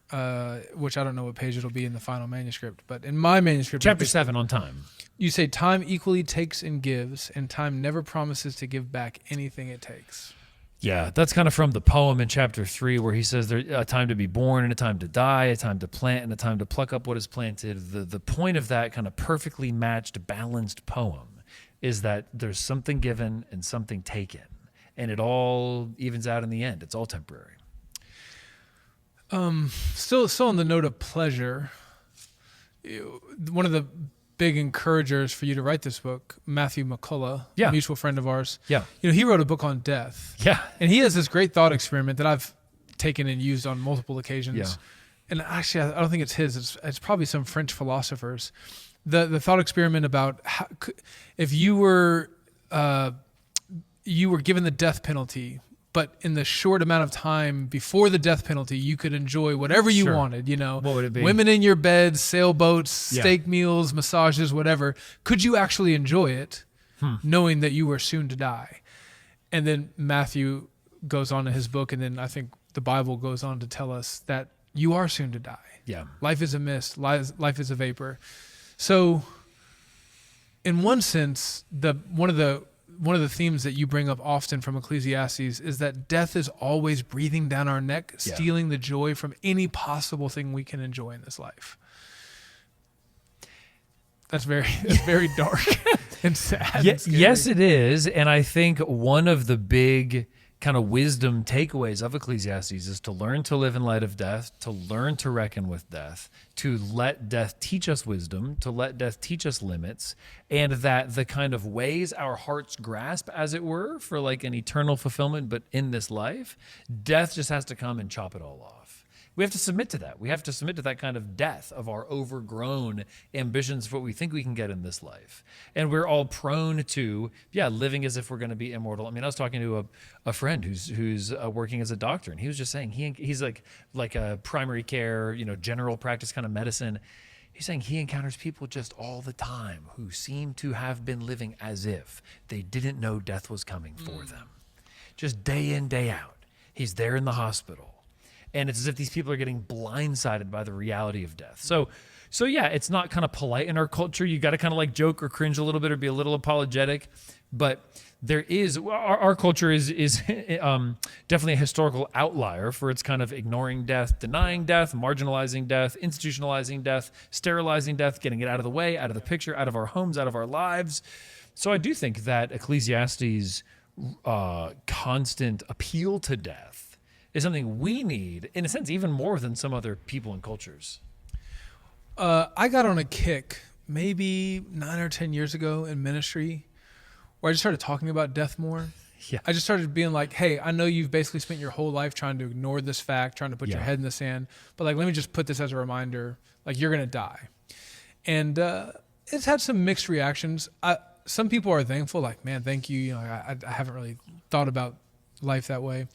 which I don't know what page it'll be in the final manuscript, but in my manuscript, chapter 7 on time. You say time equally takes and gives, and time never promises to give back anything it takes. Yeah, that's kind of from the poem in chapter 3 where he says there's a time to be born and a time to die, a time to plant and a time to pluck up what is planted. The point of that kind of perfectly matched, balanced poem is that there's something given and something taken, and it all evens out in the end. It's all temporary. Still on the note of pleasure, one of the big encouragers for you to write this book, Matthew McCullough, a mutual friend of ours. Yeah. He wrote a book on death. Yeah. And he has this great thought experiment that I've taken and used on multiple occasions. Yeah. And actually, I don't think it's his. It's probably some French philosophers. The thought experiment about how, if you were given the death penalty, but in the short amount of time before the death penalty, you could enjoy whatever you wanted, What would it be? Women in your bed, sailboats, steak meals, massages, whatever. Could you actually enjoy it knowing that you were soon to die? And then Matthew goes on in his book, and then I think the Bible goes on to tell us that you are soon to die. Yeah. Life is a mist. Life is a vapor. So in one sense, one of the themes that you bring up often from Ecclesiastes is that death is always breathing down our neck, stealing the joy from any possible thing we can enjoy in this life. That's very dark and sad. Yes, it is. And I think one of the big kind of wisdom takeaways of Ecclesiastes is to learn to live in light of death, to learn to reckon with death, to let death teach us wisdom, to let death teach us limits, and that the kind of ways our hearts grasp, as it were, for like an eternal fulfillment, but in this life, death just has to come and chop it all off. We have to submit to that. We have to submit to that kind of death of our overgrown ambitions for what we think we can get in this life. And we're all prone to, living as if we're going to be immortal. I mean, I was talking to a friend who's working as a doctor, and he was just saying he's like a primary care, general practice kind of medicine. He's saying he encounters people just all the time who seem to have been living as if they didn't know death was coming for them. Just day in, day out. He's there in the hospital. And it's as if these people are getting blindsided by the reality of death. So it's not kind of polite in our culture. You got to kind of like joke or cringe a little bit or be a little apologetic. But there is, our culture is definitely a historical outlier for its kind of ignoring death, denying death, marginalizing death, institutionalizing death, sterilizing death, getting it out of the way, out of the picture, out of our homes, out of our lives. So I do think that Ecclesiastes' constant appeal to death is something we need, in a sense, even more than some other people and cultures. I got on a kick maybe 9 or 10 years ago in ministry where I just started talking about death more. Yeah. I just started being like, hey, I know you've basically spent your whole life trying to ignore this fact, trying to put your head in the sand, but like, let me just put this as a reminder, like you're going to die. And it's had some mixed reactions. Some people are thankful, like, man, thank you. I haven't really thought about life that way.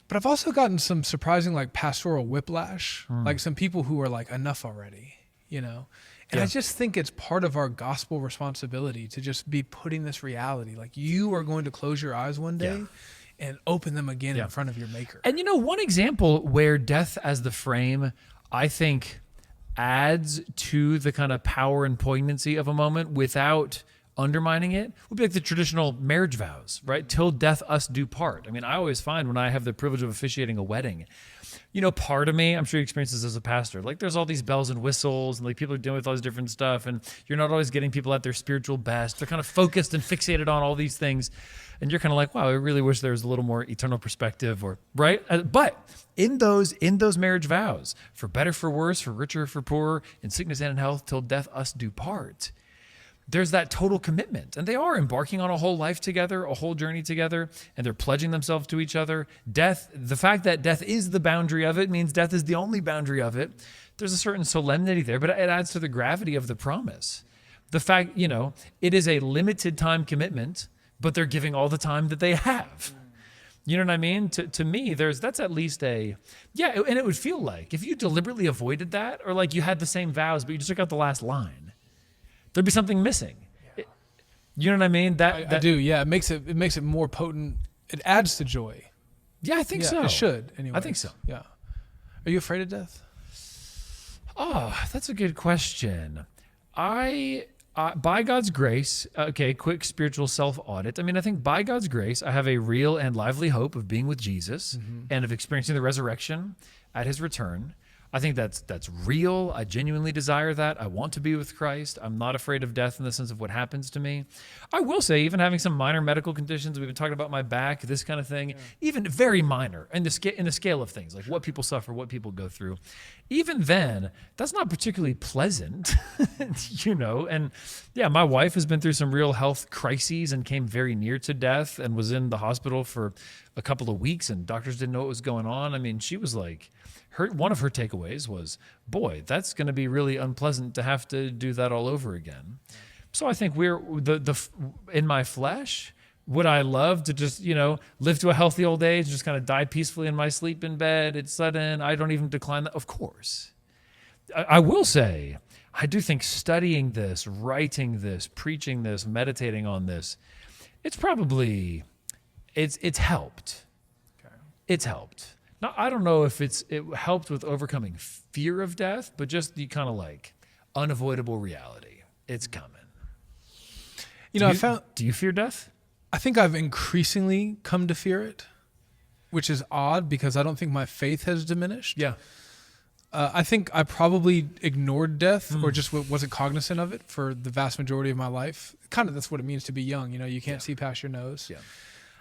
But I've also gotten some surprising like pastoral whiplash, like some people who are like, enough already, you know? And I just think it's part of our gospel responsibility to just be putting this reality. Like, you are going to close your eyes one day and open them again in front of your maker. And one example where death as the frame, I think, adds to the kind of power and poignancy of a moment without undermining it would be like the traditional marriage vows, right? Till death us do part. I mean, I always find when I have the privilege of officiating a wedding, part of me, I'm sure you experience this as a pastor, like there's all these bells and whistles and like people are dealing with all this different stuff and you're not always getting people at their spiritual best. They're kind of focused and fixated on all these things. And you're kind of like, wow, I really wish there was a little more eternal perspective right? But in those marriage vows, for better, for worse, for richer, for poorer, in sickness and in health, till death us do part, there's that total commitment. And they are embarking on a whole life together, a whole journey together, and they're pledging themselves to each other. Death, the fact that death is the boundary of it means death is the only boundary of it. There's a certain solemnity there, but it adds to the gravity of the promise. The fact, it is a limited time commitment, but they're giving all the time that they have. You know what I mean? To me, that's at least and it would feel like if you deliberately avoided that, or like you had the same vows, but you just took out the last line, there'd be something missing. You know what I mean? I do. Yeah. It makes it more potent. It adds to joy. Yeah, I think so. It should anyway. I think so. Yeah. Are you afraid of death? Oh, that's a good question. By God's grace, quick spiritual self-audit. I mean, I think by God's grace, I have a real and lively hope of being with Jesus and of experiencing the resurrection at his return. I think that's real. I genuinely desire that. I want to be with Christ. I'm not afraid of death in the sense of what happens to me. I will say, even having some minor medical conditions, we've been talking about my back, this kind of thing, even very minor in the scale of things, like what people suffer, what people go through. Even then, that's not particularly pleasant, And yeah, my wife has been through some real health crises and came very near to death and was in the hospital for a couple of weeks, and doctors didn't know what was going on. I mean, she was like, one of her takeaways was, boy, that's going to be really unpleasant to have to do that all over again. So I think we're in my flesh, would I love to just, live to a healthy old age, just kind of die peacefully in my sleep in bed? It's sudden. I don't even decline that. Of course. I will say, I do think studying this, writing this, preaching this, meditating on this, it's probably, it's helped. Okay. It's helped. Now, I don't know if it helped with overcoming fear of death, but just the kind of like unavoidable reality. It's coming. Do you fear death? I think I've increasingly come to fear it, which is odd because I don't think my faith has diminished. Yeah. I think I probably ignored death or just wasn't cognizant of it for the vast majority of my life. Kind of that's what it means to be young. You can't see past your nose. Yeah.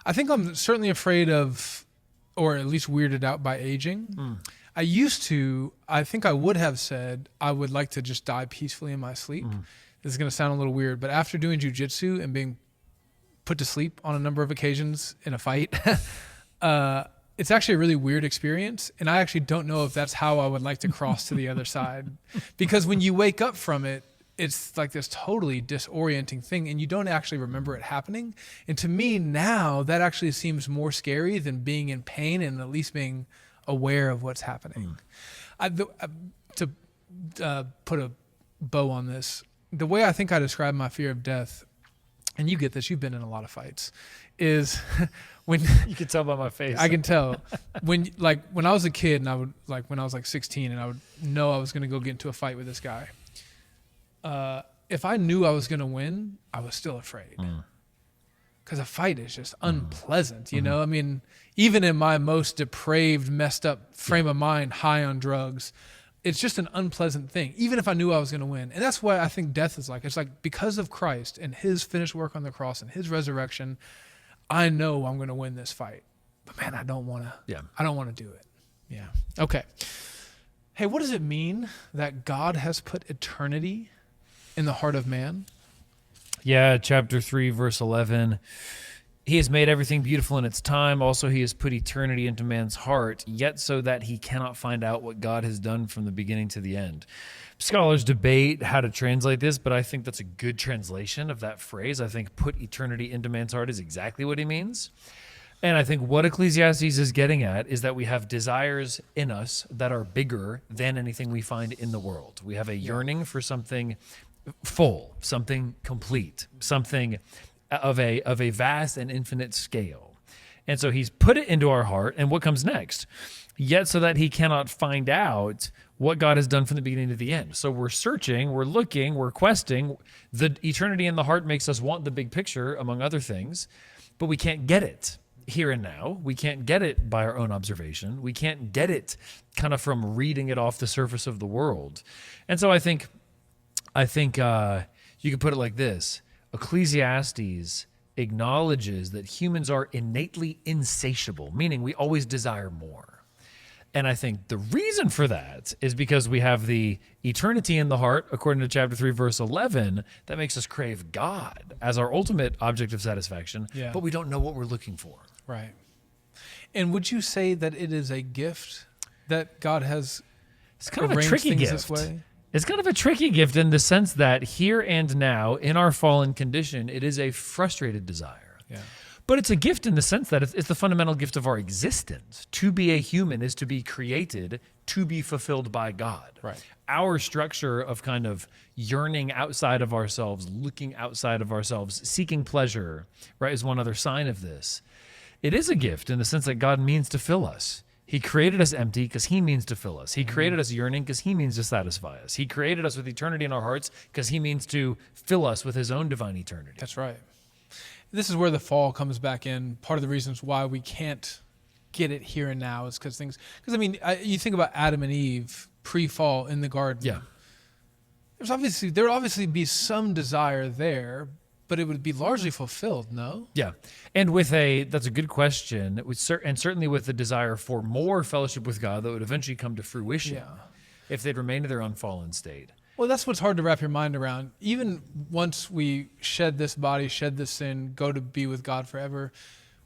I think I'm certainly afraid of, or at least weirded out by aging. I think I would have said I would like to just die peacefully in my sleep. This is going to sound a little weird, but after doing jujitsu and being put to sleep on a number of occasions in a fight, it's actually a really weird experience. And I actually don't know if that's how I would like to cross to the other side. Because when you wake up from it, it's like this totally disorienting thing and you don't actually remember it happening. And to me now, that actually seems more scary than being in pain and at least being aware of what's happening. To put a bow on this, the way I think I describe my fear of death, and you get this, you've been in a lot of fights, is when you can tell by my face. I can tell when I was a kid and I would when I was 16 and I would know I was going to go get into a fight with this guy. If I knew I was going to win, I was still afraid. Because a fight is just unpleasant, I mean, even in my most depraved, messed up frame of mind, high on drugs, it's just an unpleasant thing, even if I knew I was going to win. And that's what I think death is like. It's like because of Christ and his finished work on the cross and his resurrection, I know I'm going to win this fight. But man, I don't want to. Yeah. I don't want to do it. Yeah. Okay. Hey, what does it mean that God has put eternity in the heart of man? Yeah, chapter 3, verse 11. He has made everything beautiful in its time. Also, he has put eternity into man's heart, yet so that he cannot find out what God has done from the beginning to the end. Scholars debate how to translate this, but I think that's a good translation of that phrase. I think put eternity into man's heart is exactly what he means. And I think what Ecclesiastes is getting at is that we have desires in us that are bigger than anything we find in the world. We have a yearning for something full, something complete, something of a vast and infinite scale. And so he's put it into our heart, and what comes next? Yet so that he cannot find out what God has done from the beginning to the end. So we're searching, we're looking, we're questing. The eternity in the heart makes us want the big picture, among other things, but we can't get it here and now. We can't get it by our own observation. We can't get it kind of from reading it off the surface of the world. And so I think you could put it like this. Ecclesiastes acknowledges that humans are innately insatiable, meaning we always desire more. And I think the reason for that is because we have the eternity in the heart, according to chapter 3, verse 11, that makes us crave God as our ultimate object of satisfaction, but we don't know what we're looking for. Right. And would you say that it is a gift that God has It's kind of a tricky gift. This way? It's kind of a tricky gift in the sense that here and now, in our fallen condition, it is a frustrated desire. Yeah. But it's a gift in the sense that it's the fundamental gift of our existence. To be a human is to be created, to be fulfilled by God. Right. Our structure of kind of yearning outside of ourselves, looking outside of ourselves, seeking pleasure, right, is one other sign of this. It is a gift in the sense that God means to fill us. He created us empty because he means to fill us. He created us yearning because he means to satisfy us. He created us with eternity in our hearts because he means to fill us with his own divine eternity. That's right. This is where the fall comes back in. Part of the reasons why we can't get it here and now is because you think about Adam and Eve pre-fall in the garden. Yeah. There would obviously be some desire there, but it would be largely fulfilled, no? Yeah. And that's a good question. And certainly with the desire for more fellowship with God that would eventually come to fruition if they'd remained in their unfallen state. Well, that's what's hard to wrap your mind around. Even once we shed this body, shed this sin, go to be with God forever,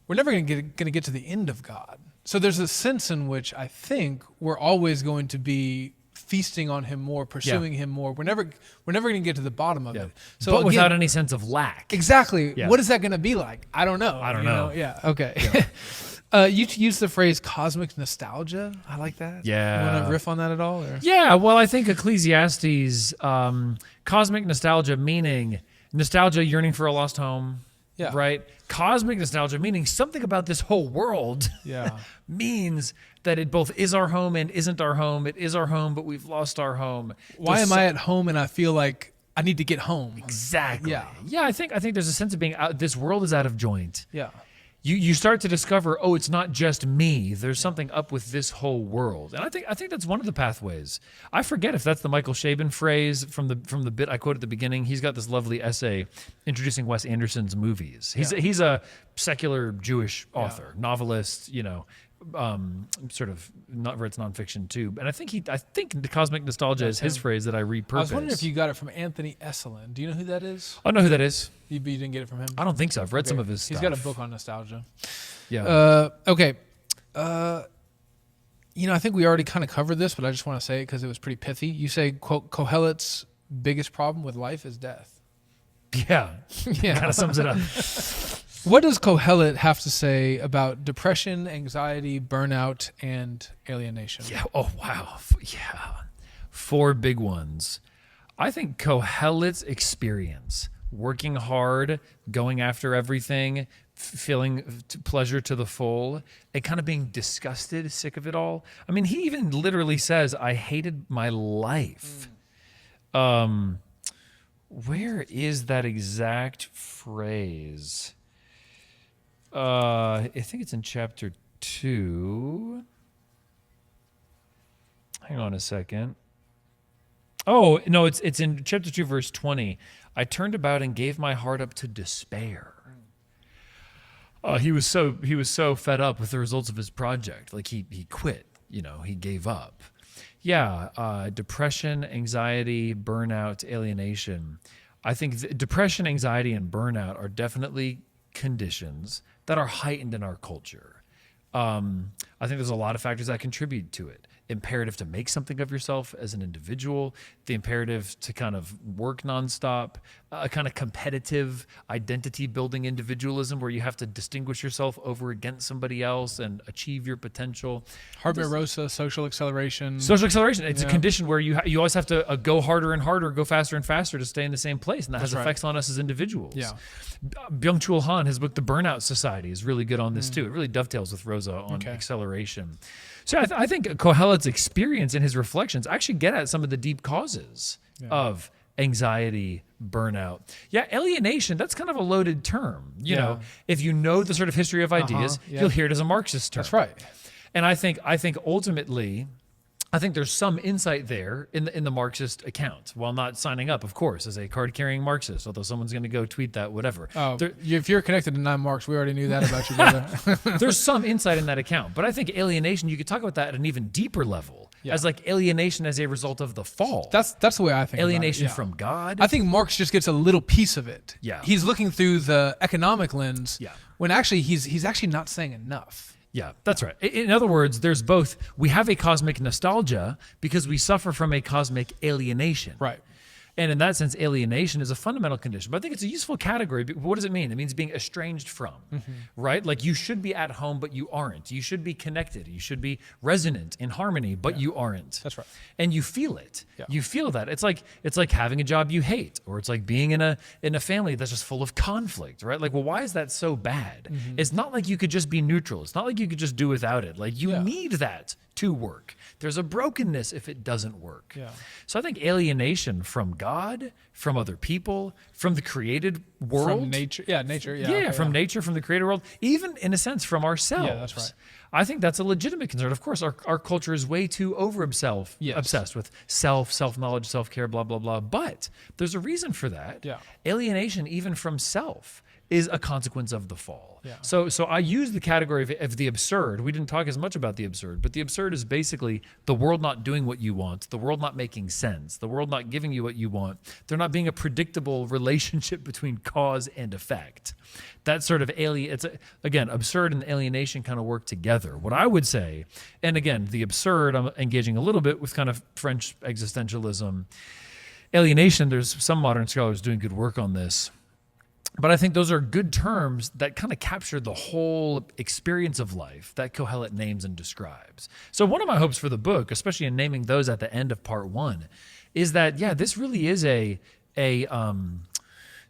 we're never going to get to the end of God. So there's a sense in which I think we're always going to be feasting on him more, pursuing him more. We're never going to get to the bottom of it. So but without any sense of lack. Exactly. Yeah. What is that going to be like? I don't know. I don't know. Yeah. Okay. You use the phrase cosmic nostalgia. I like that. Yeah. You want to riff on that at all? Or? Yeah. Well, I think Ecclesiastes, cosmic nostalgia, meaning nostalgia, yearning for a lost home. Yeah. Right? Cosmic nostalgia, meaning something about this whole world means that it both is our home and isn't our home. It is our home, but we've lost our home. Why am I at home and I feel like I need to get home? Exactly. Yeah. Yeah, I think there's a sense of being out. This world is out of joint. Yeah. You start to discover, it's not just me. There's something up with this whole world, and I think that's one of the pathways. I forget if that's the Michael Chabon phrase from the bit I quoted at the beginning. He's got this lovely essay introducing Wes Anderson's movies. He's a secular Jewish author, novelist, sort of not writes nonfiction too. And I think the cosmic nostalgia is his phrase that I repurposed. I was wondering if you got it from Anthony Esselin. Do you know who that is? I know who that is. You didn't get it from him? I don't think so. I've read some of his stuff. He's got a book on nostalgia. Yeah. Okay. I think we already kind of covered this, but I just want to say it because it was pretty pithy. You say, quote, Kohelet's biggest problem with life is death. Yeah. Kind of sums it up. What does Kohelet have to say about depression, anxiety, burnout, and alienation? Yeah. Oh, wow. Yeah. 4 big ones. I think Kohelet's experience, working hard, going after everything, feeling pleasure to the full, and kind of being disgusted, sick of it all. I mean, he even literally says, I hated my life. Where is that exact phrase? I think it's in chapter 2. Hang on a second. Oh, no, it's in chapter 2, verse 20. I turned about and gave my heart up to despair. He was so fed up with the results of his project. Like he quit, he gave up. Yeah, depression, anxiety, burnout, alienation. I think depression, anxiety, and burnout are definitely conditions that are heightened in our culture. I think there's a lot of factors that contribute to it. Imperative to make something of yourself as an individual, the imperative to kind of work nonstop, a kind of competitive identity building individualism where you have to distinguish yourself over against somebody else and achieve your potential. Hartman-Rosa, social acceleration. Social acceleration. It's a condition where you always have to go harder and harder, go faster and faster to stay in the same place. And that has effects on us as individuals. Yeah. Byung-Chul Han, his book, The Burnout Society, is really good on this too. It really dovetails with Rosa on acceleration. So I think Kohelet's experience and his reflections actually get at some of the deep causes of anxiety, burnout. Yeah, alienation, that's kind of a loaded term. You know, if you know the sort of history of ideas, you'll hear it as a Marxist term. That's right. And I think ultimately, I think there's some insight there in the Marxist account, while not signing up, of course, as a card-carrying Marxist, although someone's going to go tweet that, whatever. Oh, if you're connected to non-Marx, we already knew that about you, brother. There's some insight in that account. But I think alienation, you could talk about that at an even deeper level, as like alienation as a result of the fall. That's the way I think alienation about it. from God. I think Marx just gets a little piece of it. Yeah. He's looking through the economic lens when actually he's actually not saying enough. Yeah, that's right. In other words, there's both. We have a cosmic nostalgia because we suffer from a cosmic alienation. Right. And in that sense, alienation is a fundamental condition. But I think it's a useful category. What does it mean? It means being estranged from, right? Like you should be at home, but you aren't. You should be connected. You should be resonant in harmony, but you aren't. That's right. And you feel it. Yeah. You feel that. It's like having a job you hate, or it's like being in a family that's just full of conflict, right? Like, well, why is that so bad? It's not like you could just be neutral. It's not like you could just do without it. Like you need that to work. There's a brokenness if it doesn't work. Yeah. So I think alienation from God, from other people, from the created world. From nature. Yeah, nature. From nature, from the created world, even in a sense from ourselves. Yeah, that's right. I think that's a legitimate concern. Of course, our culture is way too obsessed with self-knowledge, self-care, blah, blah, blah. But there's a reason for that. Yeah. Alienation, even from self, is a consequence of the fall. Yeah. So I use the category of the absurd. We didn't talk as much about the absurd, but the absurd is basically the world not doing what you want, the world not making sense, the world not giving you what you want, there not being a predictable relationship between cause and effect. That sort of again, absurd and alienation kind of work together. What I would say, and again, the absurd, I'm engaging a little bit with kind of French existentialism. Alienation, there's some modern scholars doing good work on this. But I think those are good terms that kind of capture the whole experience of life that Kohelet names and describes. So one of my hopes for the book, especially in naming those at the end of part 1, is that, this really is an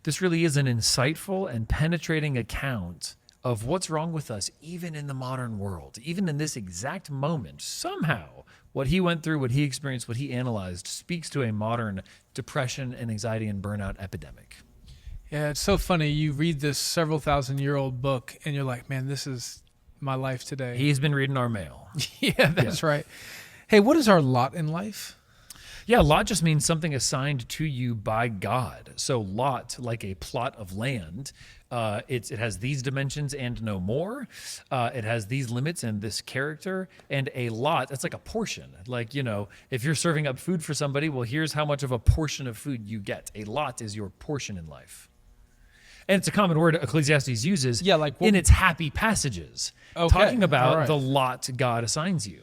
insightful and penetrating account of what's wrong with us, even in the modern world, even in this exact moment. Somehow, what he went through, what he experienced, what he analyzed speaks to a modern depression and anxiety and burnout epidemic. Yeah, it's so funny. You read this several thousand-year-old book, and you're like, man, this is my life today. He's been reading our mail. That's right. Hey, what is our lot in life? Yeah, lot just means something assigned to you by God. So lot, like a plot of land, it has these dimensions and no more. It has these limits and this character. And a lot, that's like a portion. Like, if you're serving up food for somebody, well, here's how much of a portion of food you get. A lot is your portion in life. And it's a common word Ecclesiastes uses in its happy passages, talking about the lot God assigns you.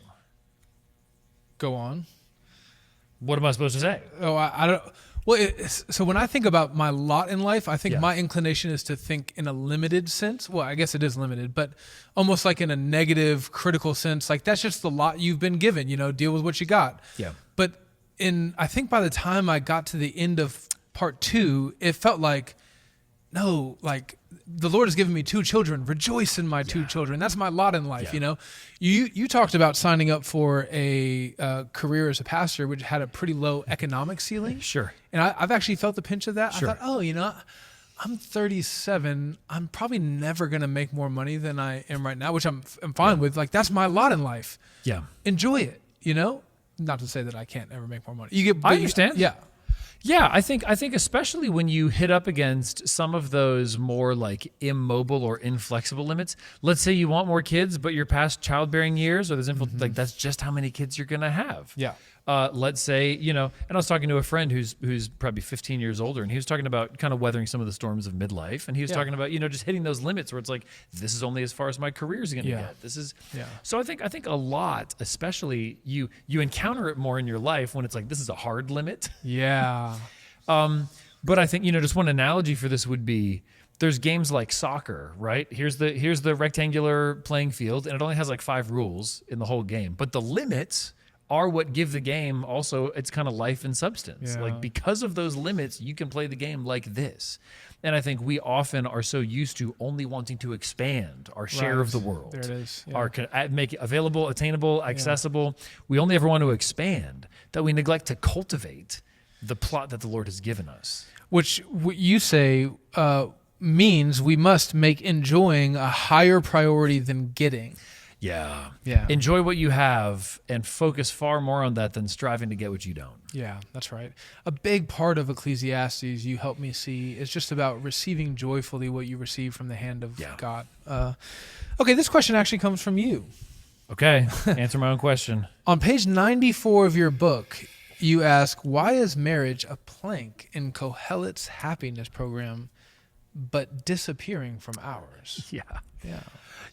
Go on. What am I supposed to say? Oh, I don't. Well, so when I think about my lot in life, I think my inclination is to think in a limited sense. Well, I guess it is limited, but almost like in a negative, critical sense. Like that's just the lot you've been given. Deal with what you got. Yeah. But I think by the time I got to the end of part 2, it felt like, no, like the Lord has given me 2 children. Rejoice in my 2 children. That's my lot in life. You talked about signing up for a career as a pastor, which had a pretty low economic ceiling. Sure. And I've actually felt the pinch of that. Sure. I thought, I'm 37. I'm probably never going to make more money than I am right now, which I'm fine with. Like that's my lot in life. Yeah. Enjoy it. Not to say that I can't ever make more money. I understand. Yeah. Yeah, I think especially when you hit up against some of those more like immobile or inflexible limits. Let's say you want more kids, but you're past childbearing years, or there's like that's just how many kids you're gonna have. Yeah. let's say, and I was talking to a friend who's probably 15 years older, and he was talking about kind of weathering some of the storms of midlife, and he was talking about, just hitting those limits where it's like, this is only as far as my career is going to get. This is, so I think a lot, especially you encounter it more in your life when it's like, this is a hard limit. Yeah. But I think, just one analogy for this would be, there's games like soccer, right? Here's the rectangular playing field, and it only has like 5 rules in the whole game, but the limits are what give the game also its kind of life and substance. Like, because of those limits, you can play the game like this. And I think we often are so used to only wanting to expand our share of the world. There it is. Make it available, attainable, accessible. We only ever want to expand, that we neglect to cultivate the plot that the Lord has given us. Which you say means we must make enjoying a higher priority than getting. Yeah. Yeah. Enjoy what you have and focus far more on that than striving to get what you don't. Yeah, that's right. A big part of Ecclesiastes, you help me see, is just about receiving joyfully what you receive from the hand of God. Okay, this question actually comes from you. Okay, answer my own question. On page 94 of your book, you ask, why is marriage a plank in Kohelet's happiness program, but disappearing from ours?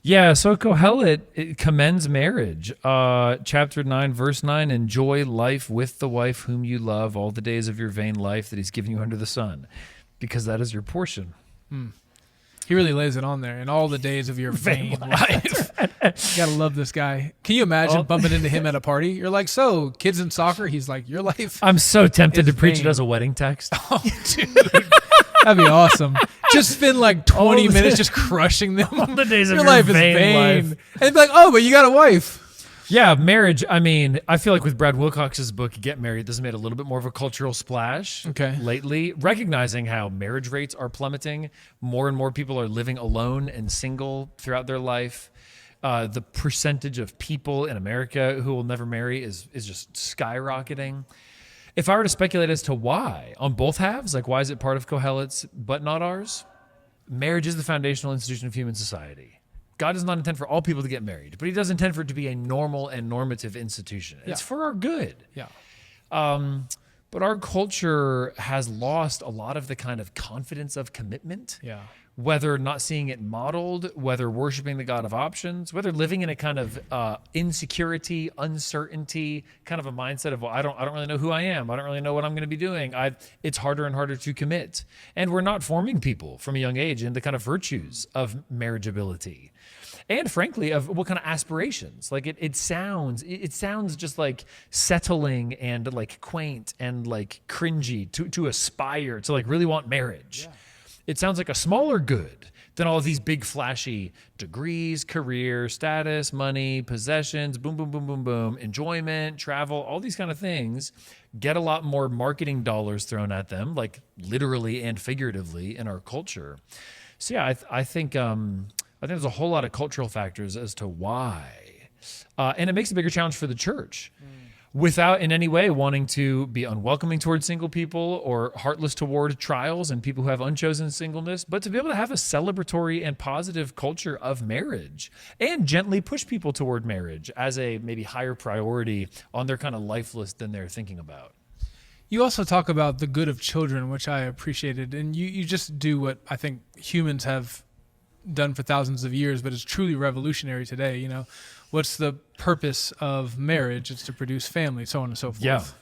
Yeah, so Kohelet commends marriage. Chapter 9, verse 9, enjoy life with the wife whom you love all the days of your vain life that he's given you under the sun, because that is your portion. He really lays it on there, in all the days of your vain life. You gotta love this guy. Can you imagine bumping into him at a party? You're like, so, kids in soccer? He's like, your life. I'm so tempted to preach vain. it as a wedding text. Oh, dude. That'd be awesome. Just spend like 20 minutes just crushing them. All the days of your your life is vain vain. life. And they'd be like, oh, but you got a wife. Yeah, marriage. I mean, I feel like with Brad Wilcox's book, Get Married, this has made a little bit more of a cultural splash lately, recognizing how marriage rates are plummeting. More and more people are living alone and single throughout their life. The percentage of people in America who will never marry is just skyrocketing. If I were to speculate as to why, on both halves, like why is it part of Kohelet's but not ours? Marriage is the foundational institution of human society. God does not intend for all people to get married, but he does intend for it to be a normal and normative institution. It's for our good. But our culture has lost a lot of the kind of confidence of commitment. Whether not seeing it modeled, whether worshiping the God of options, whether living in a kind of insecurity, uncertainty, kind of a mindset of, well, I don't really know who I am. I don't really know what I'm going to be doing. It's harder and harder to commit. And we're not forming people from a young age in the kind of virtues of marriageability. And frankly, of what kind of aspirations. Like it sounds just like settling and like quaint and like cringy to aspire to like really want marriage. It sounds like a smaller good than all of these big flashy degrees, career, status, money, possessions, boom, boom, boom, boom, boom, enjoyment, travel, all these kind of things get a lot more marketing dollars thrown at them, like literally and figuratively in our culture. So yeah, I think there's a whole lot of cultural factors as to why. And it makes a bigger challenge for the church. Without in any way wanting to be unwelcoming towards single people or heartless toward trials and people who have unchosen singleness, but to be able to have a celebratory and positive culture of marriage and gently push people toward marriage as a maybe higher priority on their kind of life list than they're thinking about. You also talk about the good of children, which I appreciated, and you just do what I think humans have done for thousands of years, but it's truly revolutionary today. You know, what's the purpose of marriage? It's to produce family, so on and so forth.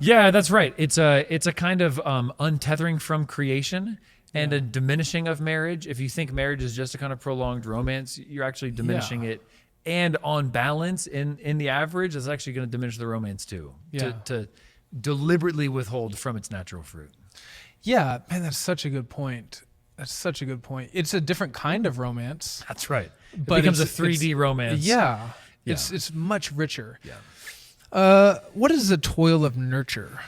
Yeah, that's right. It's a kind of untethering from creation and a diminishing of marriage. If you think marriage is just a kind of prolonged romance, you're actually diminishing it. And on balance, in the average, it's actually going to diminish the romance too. To deliberately withhold from its natural fruit. Yeah, man, that's such a good point. It's a different kind of romance. That's right. It becomes a 3D romance. It's much richer. What is the toil of nurture?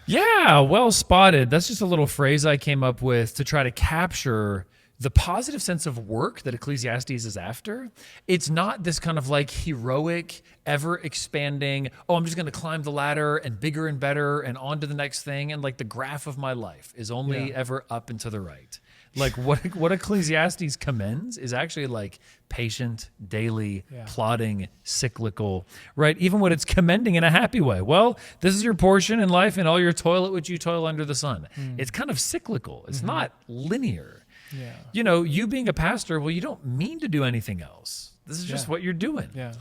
Yeah, well spotted. That's just a little phrase I came up with to try to capture the positive sense of work that Ecclesiastes is after. It's not this kind of like heroic, ever expanding, I'm just going to climb the ladder and bigger and better and on to the next thing. And like the graph of my life is only ever up and to the right. Like what Ecclesiastes commends is actually like patient, daily, plodding, cyclical, right? Even what it's commending in a happy way. Well, this is your portion in life and all your toil at which you toil under the sun. It's kind of cyclical. It's not linear. Yeah. You know, you being a pastor, well, you don't mean to do anything else. This is just what you're doing. Yeah.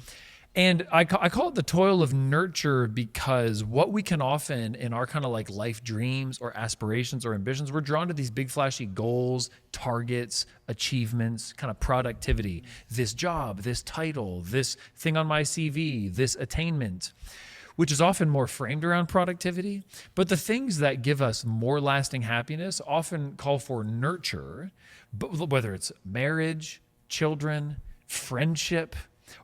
And I call it the toil of nurture because what we can often in our kind of like life dreams or aspirations or ambitions, we're drawn to these big flashy goals, targets, achievements, kind of productivity, this job, this title, this thing on my CV, this attainment, which is often more framed around productivity. But the things that give us more lasting happiness often call for nurture, but whether it's marriage, children, friendship,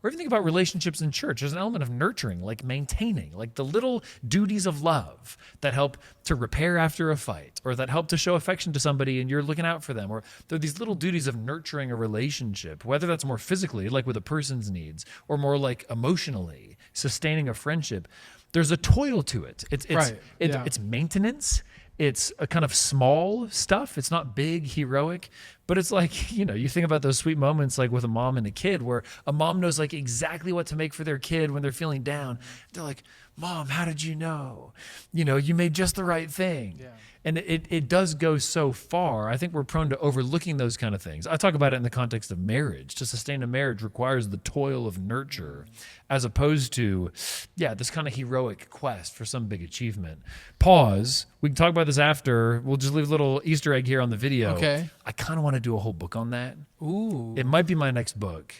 or even think about relationships in church. There's an element of nurturing, like maintaining, like the little duties of love that help to repair after a fight, or that help to show affection to somebody and you're looking out for them. Or there are these little duties of nurturing a relationship, whether that's more physically, like with a person's needs, or more like emotionally, sustaining a friendship. There's a toil to it. It's maintenance. It's a kind of small stuff. It's not big, heroic, but it's like, you know, you think about those sweet moments like with a mom and a kid where a mom knows like exactly what to make for their kid when they're feeling down. They're like, Mom, how did you know? You know, you made just the right thing. Yeah. And it does go so far. I think we're prone to overlooking those kind of things. I talk about it in the context of marriage. To sustain a marriage requires the toil of nurture as opposed to, this kind of heroic quest for some big achievement. Pause. We can talk about this after. We'll just leave a little Easter egg here on the video. Okay. I kind of want to do a whole book on that. Ooh. It might be my next book.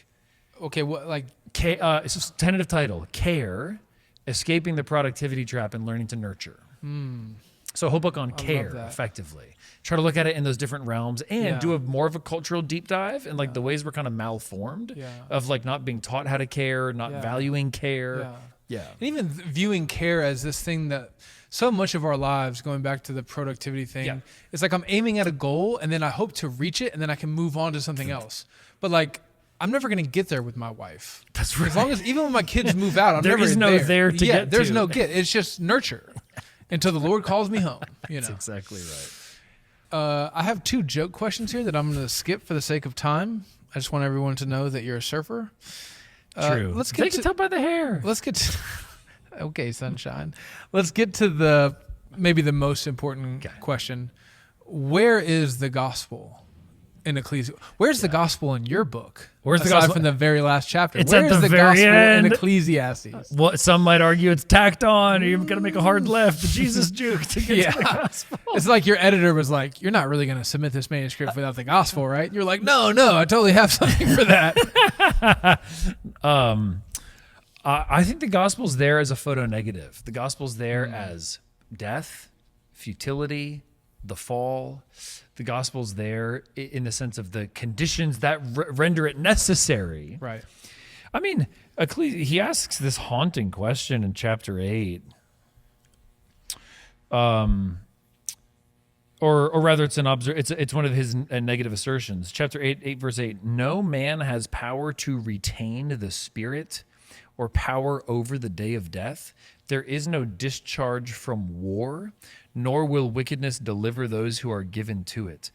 Okay, what, like? It's a tentative title. Care, Escaping the Productivity Trap and Learning to Nurture. So a whole book on care, effectively. Try to look at it in those different realms and do more of a cultural deep dive and like the ways we're kind of malformed of like not being taught how to care, not valuing care. Yeah. And even viewing care as this thing that so much of our lives, going back to the productivity thing, it's like I'm aiming at a goal and then I hope to reach it and then I can move on to something else. But like, I'm never going to get there with my wife. That's right. As long as, even when my kids move out, I'm there never is no there to get there's to. no get. It's just nurture until the Lord calls me home. You know? That's exactly right. I have 2 joke questions here that I'm going to skip for the sake of time. I just want everyone to know that you're a surfer. True. Let's They get can to, tell by the hair. let's get to, okay, sunshine. Let's get to maybe the most important question. Where is the gospel in Ecclesiastes? Where's the gospel in your book? Where's the aside gospel? from the very last chapter? It's Where's at the the very gospel end. in Ecclesiastes? Well, some might argue it's tacked on, or you're going to make a hard left, the Jesus juke to get to the gospel. It's like your editor was like, you're not really going to submit this manuscript without the gospel, right? And you're like, no, I totally have something for that. I think the gospel's there as a photo negative. The gospel's there as death, futility, the fall. The gospel's there in the sense of the conditions that render it necessary. Right. I mean, he asks this haunting question in chapter 8. Or rather, it's one of his negative assertions. Chapter 8 verse 8. No man has power to retain the spirit or power over the day of death. There is no discharge from war, nor will wickedness deliver those who are given to it.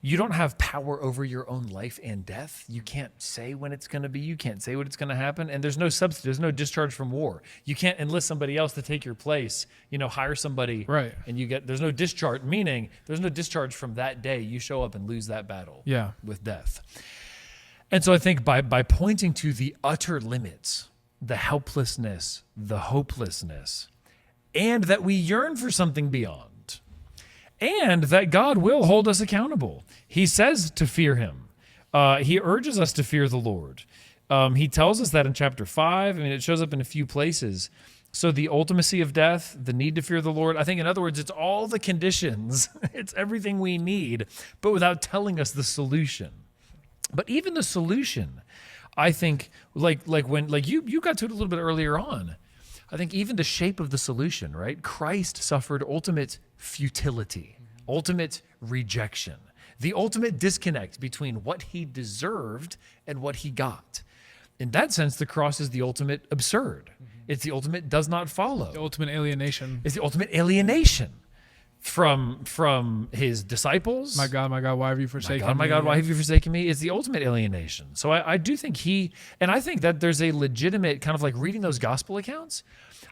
You don't have power over your own life and death. You can't say when it's going to be. You can't say what it's going to happen. And there's no substitute. There's no discharge from war. You can't enlist somebody else to take your place. You know, hire somebody. Right. And there's no discharge, meaning there's no discharge from that day. You show up and lose that battle with death. And so I think by pointing to the utter limits, the helplessness, the hopelessness, and that we yearn for something beyond, and that God will hold us accountable. He says to fear him. He urges us to fear the Lord. He tells us that in chapter 5. I mean, it shows up in a few places. So the ultimacy of death, the need to fear the Lord, I think, in other words, it's all the conditions. It's everything we need, but without telling us the solution. But even the solution, I think, like you got to it a little bit earlier on. I think even the shape of the solution, right? Christ suffered ultimate futility, ultimate rejection, the ultimate disconnect between what he deserved and what he got. In that sense, the cross is the ultimate absurd. It's the ultimate does not follow. The ultimate alienation. It's the ultimate alienation. from his disciples. My God, why have you forsaken me? My God, why have you forsaken me? Is the ultimate alienation. So I do think I think that there's a legitimate kind of like reading those gospel accounts.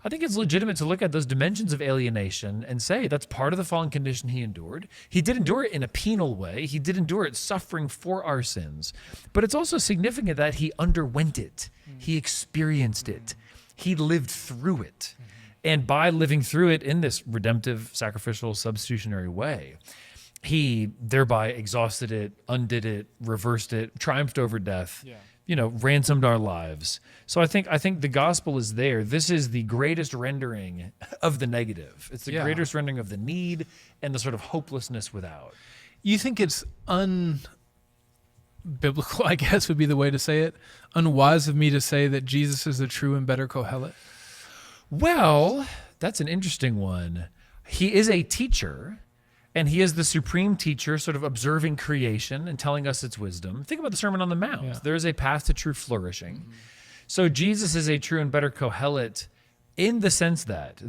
I think it's legitimate to look at those dimensions of alienation and say that's part of the fallen condition he endured. He did endure it in a penal way. He did endure it suffering for our sins. But it's also significant that he underwent it. He experienced it. He lived through it. And by living through it in this redemptive, sacrificial, substitutionary way, he thereby exhausted it, undid it, reversed it, triumphed over death, ransomed our lives. So I think the gospel is there. This is the greatest rendering of the negative. It's the greatest rendering of the need and the sort of hopelessness without. You think it's unbiblical, I guess would be the way to say it, unwise of me to say that Jesus is the true and better Kohelet? Well, that's an interesting one. He is a teacher, and he is the supreme teacher, sort of observing creation and telling us its wisdom. Think about the Sermon on the Mount. Yeah. There is a path to true flourishing. Mm-hmm. So Jesus is a true and better Kohelet in the sense that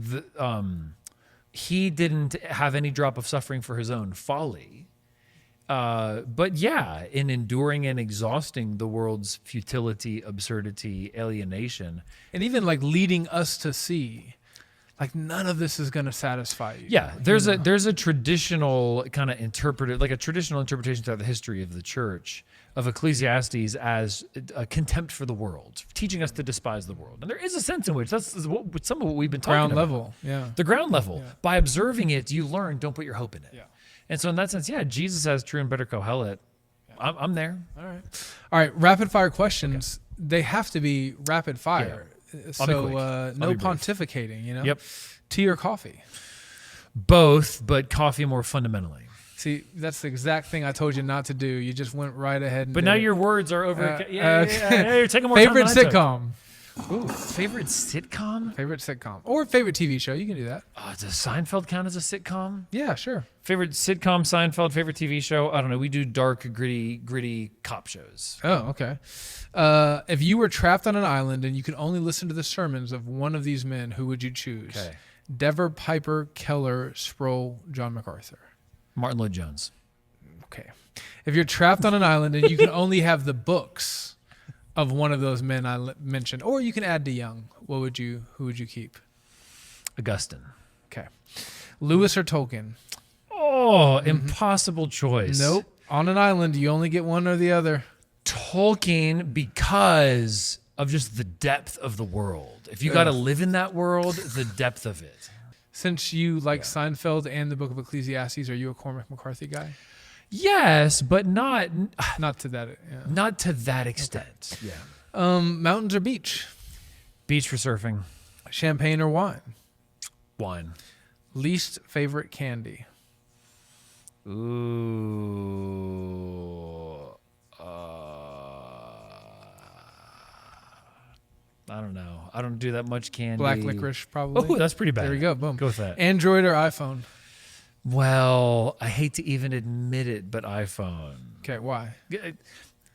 he didn't have any drop of suffering for his own folly. But in enduring and exhausting the world's futility, absurdity, alienation. And even like leading us to see, like none of this is going to satisfy you. Yeah, there's a traditional kind of interpretation throughout the history of the church of Ecclesiastes as a contempt for the world, teaching us to despise the world. And there is a sense in which that's some of what we've been talking about. Ground level, yeah. The ground level. Yeah. By observing it, you learn, don't put your hope in it. Yeah. And so in that sense, Jesus has true and better Kohelet. Yeah. I'm there. All right. Rapid fire questions. Okay. They have to be rapid fire. Yeah. So no pontificating, Yep. Tea or coffee? Both, but coffee more fundamentally. See, that's the exact thing I told you not to do. You just went right ahead and But now your words are over. You're taking more favorite time than sitcom? Ooh, favorite sitcom? Favorite sitcom. Or favorite TV show. You can do that. Does Seinfeld count as a sitcom? Yeah, sure. Favorite sitcom, Seinfeld. Favorite TV show? I don't know. We do dark, gritty cop shows. Oh, okay. If you were trapped on an island and you could only listen to the sermons of one of these men, who would you choose? Okay. Dever, Piper, Keller, Sproul, John MacArthur. Martin Lloyd-Jones. Okay. If you're trapped on an island and you can only have the books of one of those men I mentioned, or you can add DeYoung, who would you keep? Augustine. Okay. Lewis or Tolkien? Oh, impossible choice. Nope. On an island, you only get one or the other. Tolkien, because of just the depth of the world. If you got to live in that world, the depth of it. Since you like Seinfeld and the Book of Ecclesiastes, are you a Cormac McCarthy guy? Yes, but not to that. Yeah. Not to that extent. Okay. Yeah. Mountains or beach? Beach for surfing. Champagne or wine? Wine. Least favorite candy? Ooh. I don't know. I don't do that much candy. Black licorice, probably. Oh, that's pretty bad. There we go. Boom. Go with that. Android or iPhone? Well, I hate to even admit it, but iPhone. Okay, why?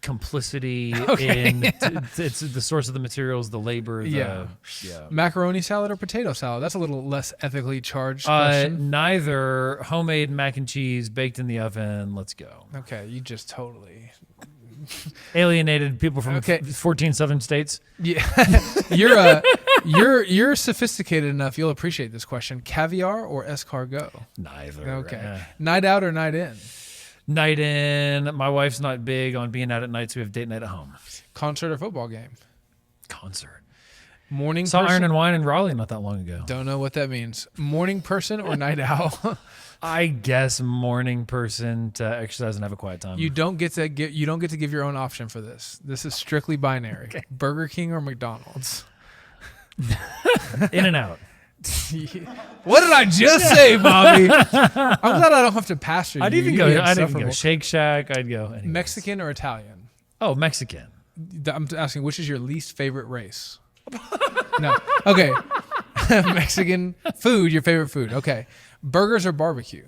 Complicity in it's the source of the materials, the labor. Macaroni salad or potato salad? That's a little less ethically charged question. Neither. Homemade mac and cheese baked in the oven. Let's go. Okay, you just totally alienated people from 14 southern states. Yeah, you're sophisticated enough. You'll appreciate this question. Caviar or escargot? Neither. Okay. Night out or night in? Night in. My wife's not big on being out at night, so we have date night at home. Concert or football game? Concert. Morning Saw person? Iron and Wine in Raleigh not that long ago. Don't know what that means. Morning person or night owl? I guess morning person to exercise and have a quiet time. You don't get to give your own option for this. This is strictly binary. Okay. Burger King or McDonald's? In and out. What did I just say, Bobby? I'm glad I don't have to pastor you. I'd even go Shake Shack. I'd go anyways. Mexican or Italian? Oh, Mexican. I'm asking, which is your least favorite race? No. Okay. Mexican food, your favorite food. Okay. Burgers or barbecue?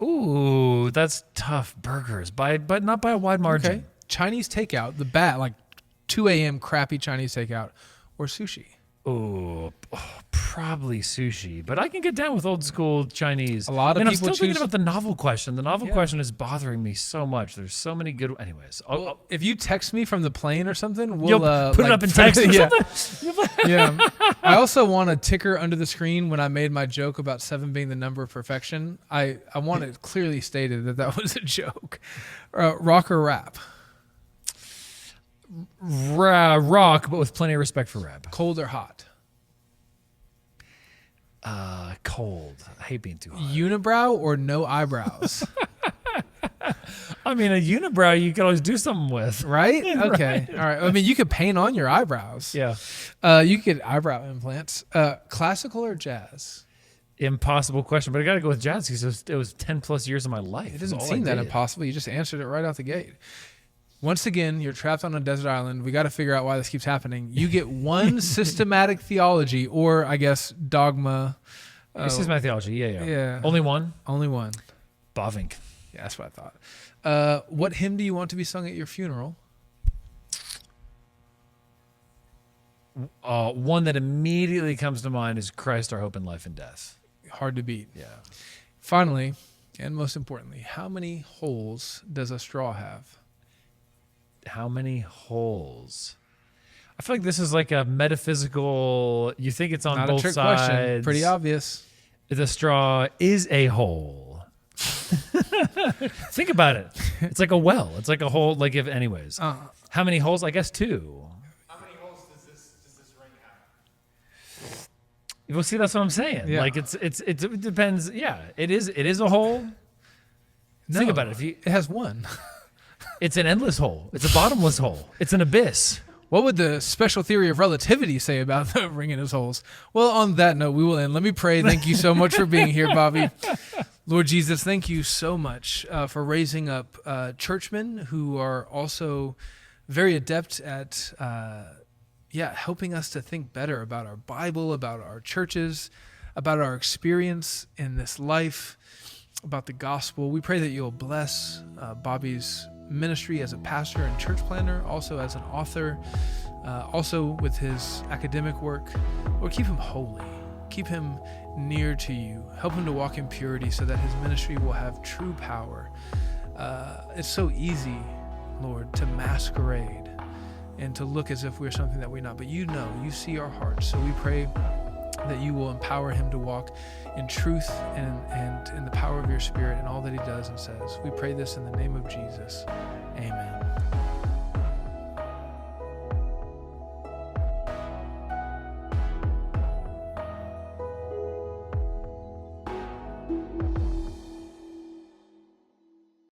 Ooh, that's tough. Burgers, but not by a wide margin. Okay. Chinese takeout, like 2 a.m. crappy Chinese takeout, or sushi? Ooh, probably sushi, but I can get down with old school Chinese. A lot of I'm people still thinking choose- about the novel question. The novel question is bothering me so much. There's so many good. Anyways, Well, if you text me from the plane or something, we'll you'll put it up in text or yeah. something. Yeah. I also want a ticker under the screen when I made my joke about 7 being the number of perfection. I want it clearly stated that was a joke. Rock or rap? Rock, but with plenty of respect for rap. Cold or hot? Cold. I hate being too hot. Unibrow or no eyebrows? I mean, a unibrow you can always do something with. Right? Okay. All right. I mean, you could paint on your eyebrows. Yeah. You could get eyebrow implants. Classical or jazz? Impossible question, but I got to go with jazz because it was 10 plus years of my life. It doesn't seem that impossible. You just answered it right out the gate. Once again, you're trapped on a desert island. We got to figure out why this keeps happening. You get one systematic theology, or I guess dogma. Systematic theology, yeah. Yeah. Only one? Only one. Bovink. Yeah, that's what I thought. What hymn do you want to be sung at your funeral? One that immediately comes to mind is Christ, our hope in life and death. Hard to beat. Yeah. Finally, and most importantly, how many holes does a straw have? How many holes? I feel like this is like a metaphysical. You think it's on Not both a trick sides. question. Pretty obvious. The straw is a hole. Think about it. It's like a well. It's like a hole. Like if, anyways. How many holes? I guess 2. How many holes does this ring have? Well, see, that's what I'm saying. Yeah. Like it depends. Yeah, it is a hole. Think about it. It has one. It's an endless hole. It's a bottomless hole. It's an abyss. What would the special theory of relativity say about the ring in his holes? Well, on that note, we will end. Let me pray. Thank you so much for being here, Bobby. Lord Jesus, thank you so much for raising up churchmen who are also very adept at helping us to think better about our Bible, about our churches, about our experience in this life, about the gospel. We pray that you'll bless Bobby's ministry as a pastor and church planner, also as an author, also with his academic work. Lord, keep him holy. Keep him near to you. Help him to walk in purity so that his ministry will have true power. It's so easy, Lord, to masquerade and to look as if we're something that we're not. But you know, you see our hearts. So we pray that you will empower him to walk in truth and in the power of your Spirit in all that he does and says. We pray this in the name of Jesus. Amen.